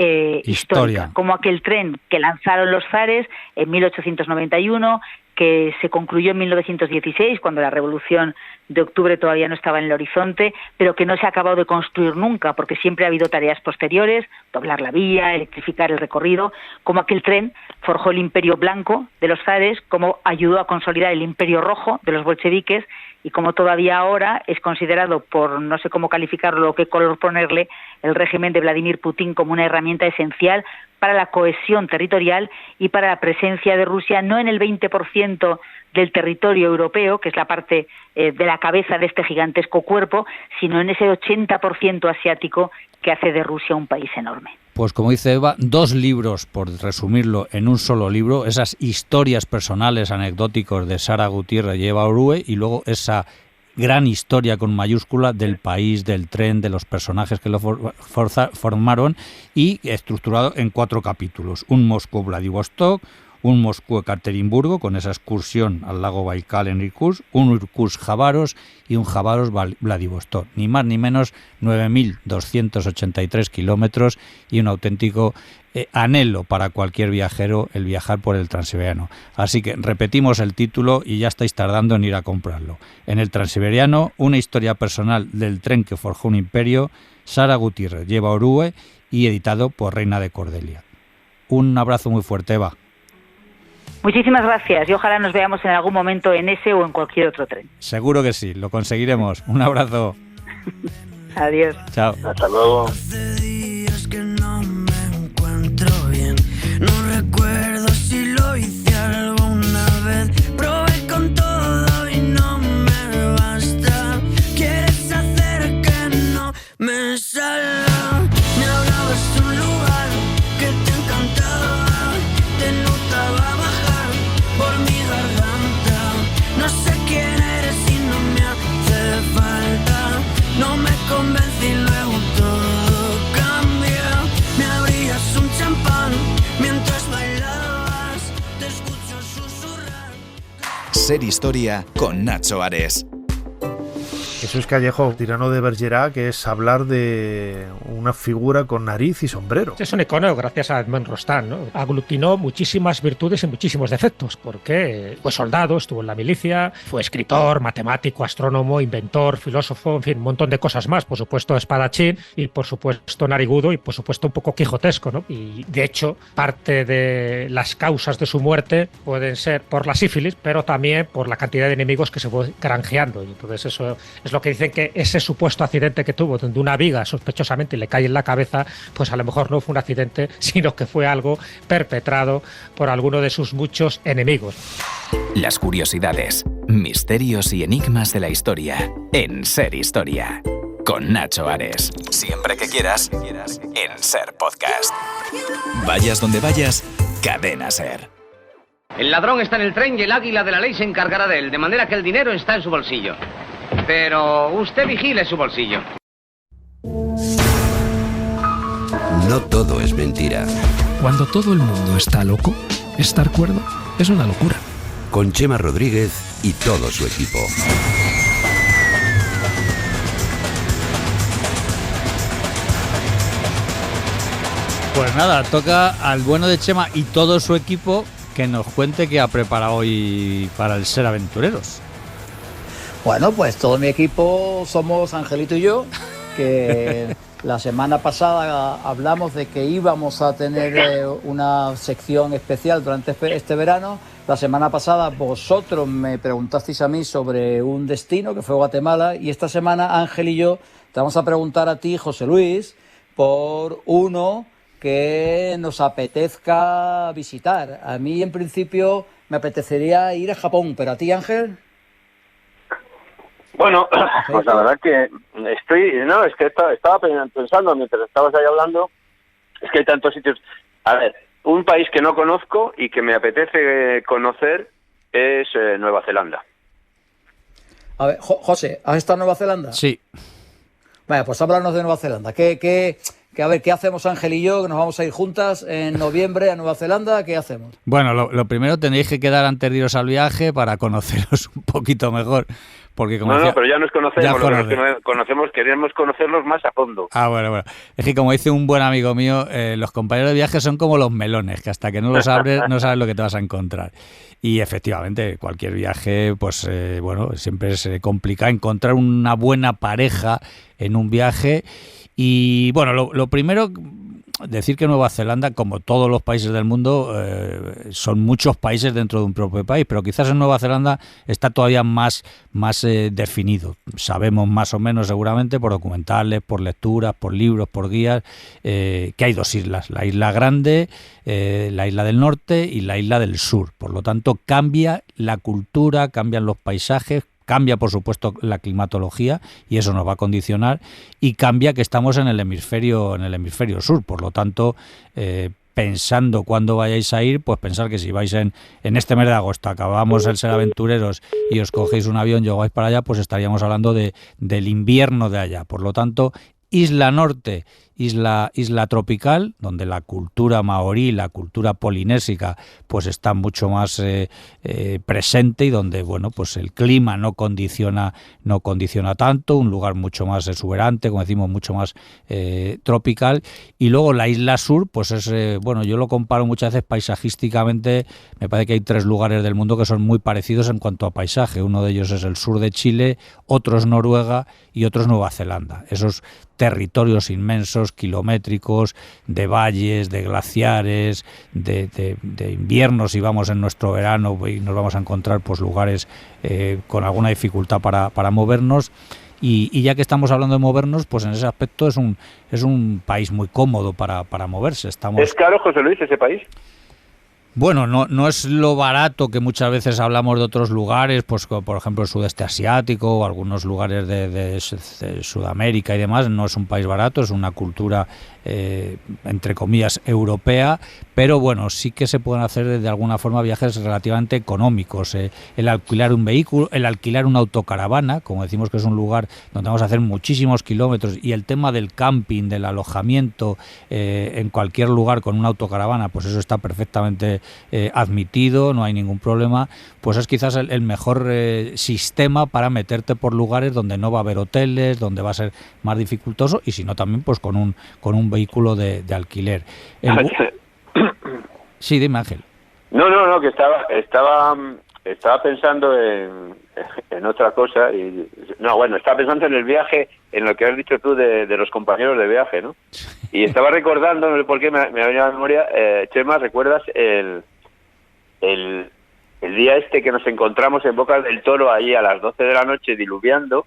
histórica, como aquel tren que lanzaron los zares en 1891, que se concluyó en 1916, cuando la Revolución de Octubre todavía no estaba en el horizonte, pero que no se ha acabado de construir nunca, porque siempre ha habido tareas posteriores, doblar la vía, electrificar el recorrido, como aquel tren forjó el imperio blanco de los zares, como ayudó a consolidar el imperio rojo de los bolcheviques, y como todavía ahora es considerado, por no sé cómo calificarlo o qué color ponerle, el régimen de Vladimir Putin como una herramienta esencial para la cohesión territorial y para la presencia de Rusia, no en el 20% del territorio europeo, que es la parte de la cabeza de este gigantesco cuerpo, sino en ese 80% asiático que hace de Rusia un país enorme. Pues como dice Eva, 2 libros, por resumirlo en un solo libro, esas historias personales, anecdóticos de Sara Gutiérrez y Eva Orue, y luego esa gran historia con mayúscula del país, del tren, de los personajes que lo formaron, y estructurado en 4 capítulos: un Moscú-Vladivostok, un Moscú-Ekaterimburgo, con esa excursión al lago Baikal en Irkutsk, un Irkutsk-Javaros y un Javaros-Vladivostok. Ni más ni menos, 9.283 kilómetros, y un auténtico anhelo para cualquier viajero el viajar por el Transiberiano. Así que repetimos el título y ya estáis tardando en ir a comprarlo. En el Transiberiano, una historia personal del tren que forjó un imperio, Sara Gutiérrez, lleva Orue y editado por Reina de Cordelia. Un abrazo muy fuerte, Eva. Muchísimas gracias y ojalá nos veamos en algún momento en ese o en cualquier otro tren. Seguro que sí, lo conseguiremos. Un abrazo. Adiós. Chao. Hasta luego. Hace días que no me encuentro bien. No recuerdo si lo hice alguna vez. Probé con todo y no me basta. Quieres hacer que no me salga. Me hablabas de un lugar que te encantaba. Te notaba bajar por mi garganta. No sé quién eres y no me hace falta. No me convence y luego todo cambia. Me abrías un champán mientras bailabas. Te escucho susurrar. Ser Historia con Nacho Ares. Jesús Callejo, tirano de Bergerac, que es hablar de una figura con nariz y sombrero. Es un icono gracias a Edmond Rostand, ¿no? Aglutinó muchísimas virtudes y muchísimos defectos, porque fue soldado, estuvo en la milicia, fue escritor, matemático, astrónomo, inventor, filósofo, en fin, un montón de cosas más, por supuesto espadachín y por supuesto narigudo y por supuesto un poco quijotesco, ¿no? Y de hecho, parte de las causas de su muerte pueden ser por la sífilis, pero también por la cantidad de enemigos que se fue granjeando, y entonces eso es lo que dicen, que ese supuesto accidente que tuvo, donde una viga sospechosamente le cae en la cabeza, pues a lo mejor no fue un accidente, sino que fue algo perpetrado por alguno de sus muchos enemigos. Las curiosidades, misterios y enigmas de la historia en Ser Historia. Con Nacho Ares. Siempre que quieras, en Ser Podcast. Vayas donde vayas, Cadena Ser. El ladrón está en el tren y el águila de la ley se encargará de él, de manera que el dinero está en su bolsillo. Pero usted vigile su bolsillo. No todo es mentira. Cuando todo el mundo está loco, estar cuerdo es una locura. Con Chema Rodríguez y todo su equipo. Pues nada, toca al bueno de Chema y todo su equipo que nos cuente qué ha preparado hoy para el Ser Aventureros. Bueno, pues todo mi equipo somos Angelito y yo, que la semana pasada hablamos de que íbamos a tener una sección especial durante este verano. La semana pasada vosotros me preguntasteis a mí sobre un destino que fue Guatemala, y esta semana Ángel y yo te vamos a preguntar a ti, José Luis, por uno que nos apetezca visitar. A mí en principio me apetecería ir a Japón, pero a ti, Ángel. Bueno, pues la verdad que estaba pensando mientras estabas ahí hablando, es que hay tantos sitios. A ver, un país que no conozco y que me apetece conocer es Nueva Zelanda. A ver, José, ¿has estado en Nueva Zelanda? Sí. Vaya, pues háblanos de Nueva Zelanda. A ver, ¿qué hacemos Ángel y yo? Que nos vamos a ir juntas en noviembre a Nueva Zelanda. ¿Qué hacemos? Bueno, lo primero tenéis que quedar antes de iros al viaje para conoceros un poquito mejor. Porque como decía, pero ya nos conocemos, queremos conocerlos más a fondo. Bueno. Es que como dice un buen amigo mío, los compañeros de viaje son como los melones, que hasta que no los abres no sabes lo que te vas a encontrar. Y efectivamente, cualquier viaje, pues siempre es complicado encontrar una buena pareja en un viaje. Y bueno, lo primero, decir que Nueva Zelanda, como todos los países del mundo, son muchos países dentro de un propio país, pero quizás en Nueva Zelanda está todavía más definido. Sabemos más o menos seguramente por documentales, por lecturas, por libros, por guías, que hay dos islas, la isla grande, la isla del norte y la isla del sur. Por lo tanto, cambia la cultura, cambian los paisajes, cambia, por supuesto, la climatología y eso nos va a condicionar, y cambia que estamos en el hemisferio sur. Por lo tanto, pensando cuándo vayáis a ir, pues pensar que si vais en este mes de agosto, acabamos el Ser Aventureros y os cogéis un avión y os vais para allá, pues estaríamos hablando del invierno de allá. Por lo tanto, Isla Norte, isla tropical, donde la cultura maorí, la cultura polinésica, pues está mucho más presente, y donde pues el clima no condiciona tanto, un lugar mucho más exuberante, como decimos, mucho más tropical. Y luego la isla sur, pues es yo lo comparo muchas veces paisajísticamente. Me parece que hay 3 lugares del mundo que son muy parecidos en cuanto a paisaje. Uno de ellos es el sur de Chile, otro es Noruega y otro es Nueva Zelanda. Esos territorios inmensos, kilométricos, de valles, de glaciares, de inviernos, y vamos en nuestro verano y nos vamos a encontrar pues lugares con alguna dificultad para movernos. Y ya que estamos hablando de movernos, pues en ese aspecto es un país muy cómodo para moverse. ¿Es caro, José Luis, ese país? Bueno, no es lo barato que muchas veces hablamos de otros lugares, pues por ejemplo el sudeste asiático o algunos lugares de Sudamérica y demás. No es un país barato, es una cultura entre comillas europea, pero bueno, sí que se pueden hacer de alguna forma viajes relativamente económicos. El alquilar un vehículo, el alquilar una autocaravana, como decimos que es un lugar donde vamos a hacer muchísimos kilómetros, y el tema del camping, del alojamiento en cualquier lugar con una autocaravana, pues eso está perfectamente admitido, no hay ningún problema. Pues es quizás el mejor sistema para meterte por lugares donde no va a haber hoteles, donde va a ser más dificultoso, y si no también pues con un vehículo de alquiler. Sí, dime, Ángel. No, que estaba pensando en otra cosa. Estaba pensando en el viaje, en lo que has dicho tú de los compañeros de viaje, ¿no? Y estaba recordando, no sé por qué me ha venido a la memoria, Chema, ¿recuerdas el día este que nos encontramos en Bocas del Toro, ahí a las 12 de la noche, diluviando,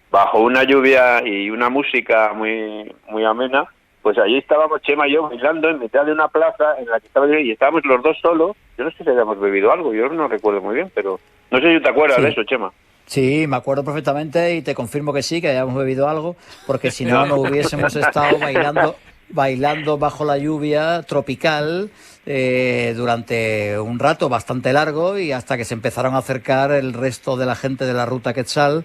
bajo una lluvia y una música muy, muy amena? Pues allí estábamos Chema y yo bailando en mitad de una plaza en la que estábamos los dos solos. Yo no sé si habíamos bebido algo, yo no recuerdo muy bien, pero no sé si te acuerdas de eso, Chema. Sí, me acuerdo perfectamente y te confirmo que sí, que hayamos bebido algo, porque si no hubiésemos estado bailando bajo la lluvia tropical durante un rato bastante largo, y hasta que se empezaron a acercar el resto de la gente de la ruta Quetzal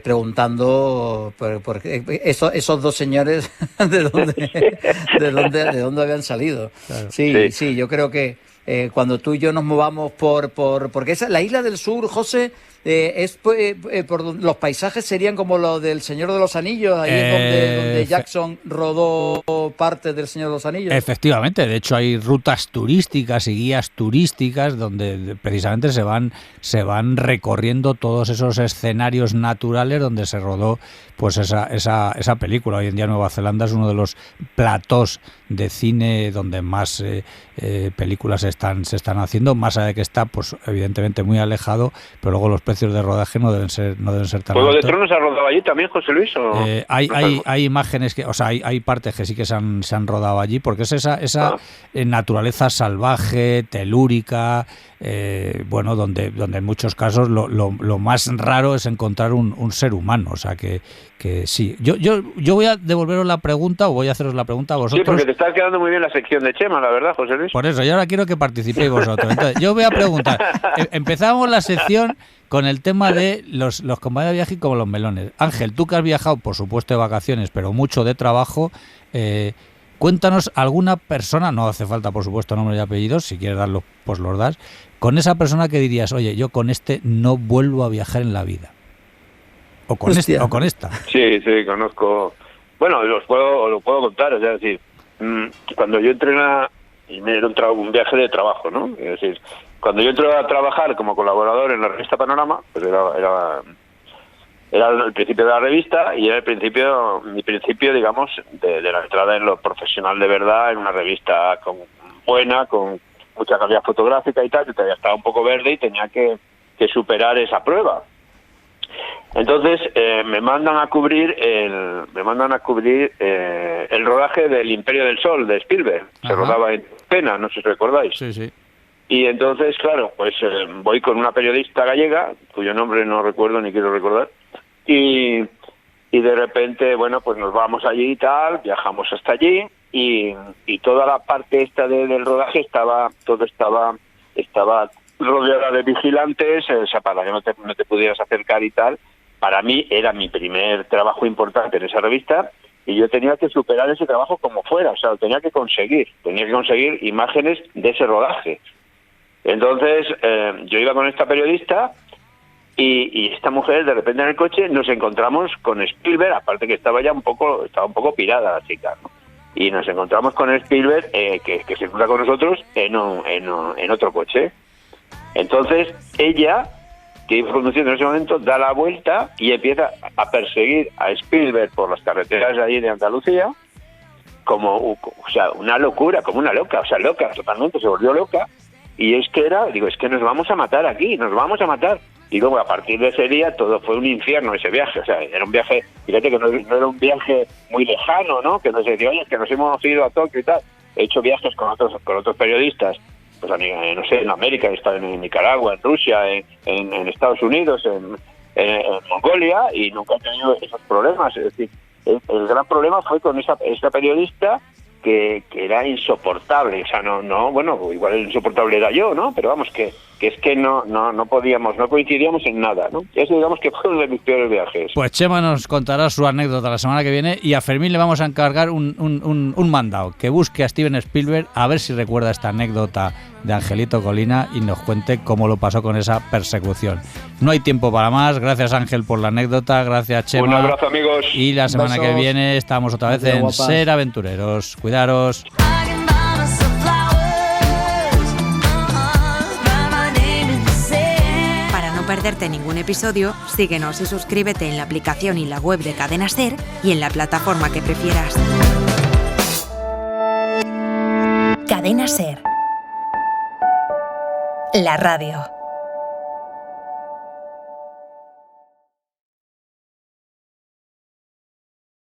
preguntando por esos dos señores de dónde habían salido. Claro. Sí, yo creo que cuando tú y yo nos movamos porque la isla del sur, José, los paisajes serían como los del Señor de los Anillos, ahí es donde Jackson rodó parte del Señor de los Anillos. Efectivamente, de hecho hay rutas turísticas y guías turísticas donde precisamente se van recorriendo todos esos escenarios naturales donde se rodó pues esa película. Hoy en día Nueva Zelanda es uno de los platós de cine donde más películas se están haciendo, más allá de que está pues evidentemente muy alejado, pero luego los precios de rodaje no deben ser tan altos. ¿Juego de Tronos se ha rodado allí también, José Luis? Hay imágenes que, o sea, hay partes que sí que se han rodado allí, porque es esa naturaleza salvaje, telúrica, donde en muchos casos lo más raro es encontrar un ser humano. O sea que sí. Yo voy a devolveros la pregunta, o voy a haceros la pregunta a vosotros. Sí, porque te está quedando muy bien la sección de Chema, la verdad, José Luis. Por eso, yo ahora quiero que participéis vosotros. Entonces, yo voy a preguntar. Empezamos la sección con el tema de los compañeros de viaje como los melones. Ángel, tú que has viajado, por supuesto, de vacaciones, pero mucho de trabajo, cuéntanos alguna persona, no hace falta, por supuesto, nombres y apellidos, si quieres darlos, pues los das, con esa persona que dirías, oye, yo con este no vuelvo a viajar en la vida. O con esta. Sí, conozco. Bueno, lo puedo contar, es decir, cuando yo entré y me era un viaje de trabajo, ¿no? Es decir, cuando yo entré a trabajar como colaborador en la revista Panorama, pues era el principio de la revista y era mi principio, digamos, de la entrada en lo profesional de verdad, en una revista buena, con mucha calidad fotográfica y tal. Yo todavía estaba un poco verde y tenía que superar esa prueba. Entonces me mandan a cubrir el rodaje del Imperio del Sol de Spielberg. Se rodaba en Pena, no sé si recordáis. Sí. Y entonces, claro, pues voy con una periodista gallega, cuyo nombre no recuerdo ni quiero recordar, y de repente, bueno, pues nos vamos allí y tal, viajamos hasta allí, y toda la parte esta del rodaje estaba rodeada de vigilantes, o sea, para que no te pudieras acercar y tal. Para mí era mi primer trabajo importante en esa revista y yo tenía que superar ese trabajo como fuera, o sea, lo tenía que conseguir imágenes de ese rodaje. Entonces yo iba con esta periodista y esta mujer, de repente en el coche nos encontramos con Spielberg, aparte que estaba un poco pirada la chica, ¿no? Y nos encontramos con Spielberg que se encuentra con nosotros en otro coche. Entonces ella que iba conduciendo en ese momento, da la vuelta y empieza a perseguir a Spielberg por las carreteras de allí de Andalucía, como una locura, como una loca, loca, totalmente, se volvió loca. Y es que es que nos vamos a matar aquí, nos vamos a matar. Y luego, a partir de ese día, todo fue un infierno ese viaje. O sea, era un viaje, fíjate que no era un viaje muy lejano, ¿no? Que nos decía, oye, que nos hemos ido a Tokio y tal. He hecho viajes con otros periodistas, pues no sé, en América, he estado en Nicaragua, en Rusia, en Estados Unidos, en Mongolia, y nunca he tenido esos problemas. Es decir, el gran problema fue con esa periodista que era insoportable. O sea, bueno, igual el insoportable era yo, ¿no? Pero vamos, que es que no podíamos, no coincidíamos en nada, ¿no? Eso digamos que fue uno de mis peores viajes. Pues Chema nos contará su anécdota la semana que viene, y a Fermín le vamos a encargar un mandado, que busque a Steven Spielberg a ver si recuerda esta anécdota de Angelito Colina y nos cuente cómo lo pasó con esa persecución. No hay tiempo para más. Gracias, Ángel, por la anécdota. Gracias, Chema. Un abrazo, amigos. Y la semana que viene estamos otra vez en Ser Aventureros. Cuidaros. Para no perderte ningún episodio, síguenos y suscríbete en la aplicación y la web de Cadena Ser y en la plataforma que prefieras. Cadena Ser. La radio.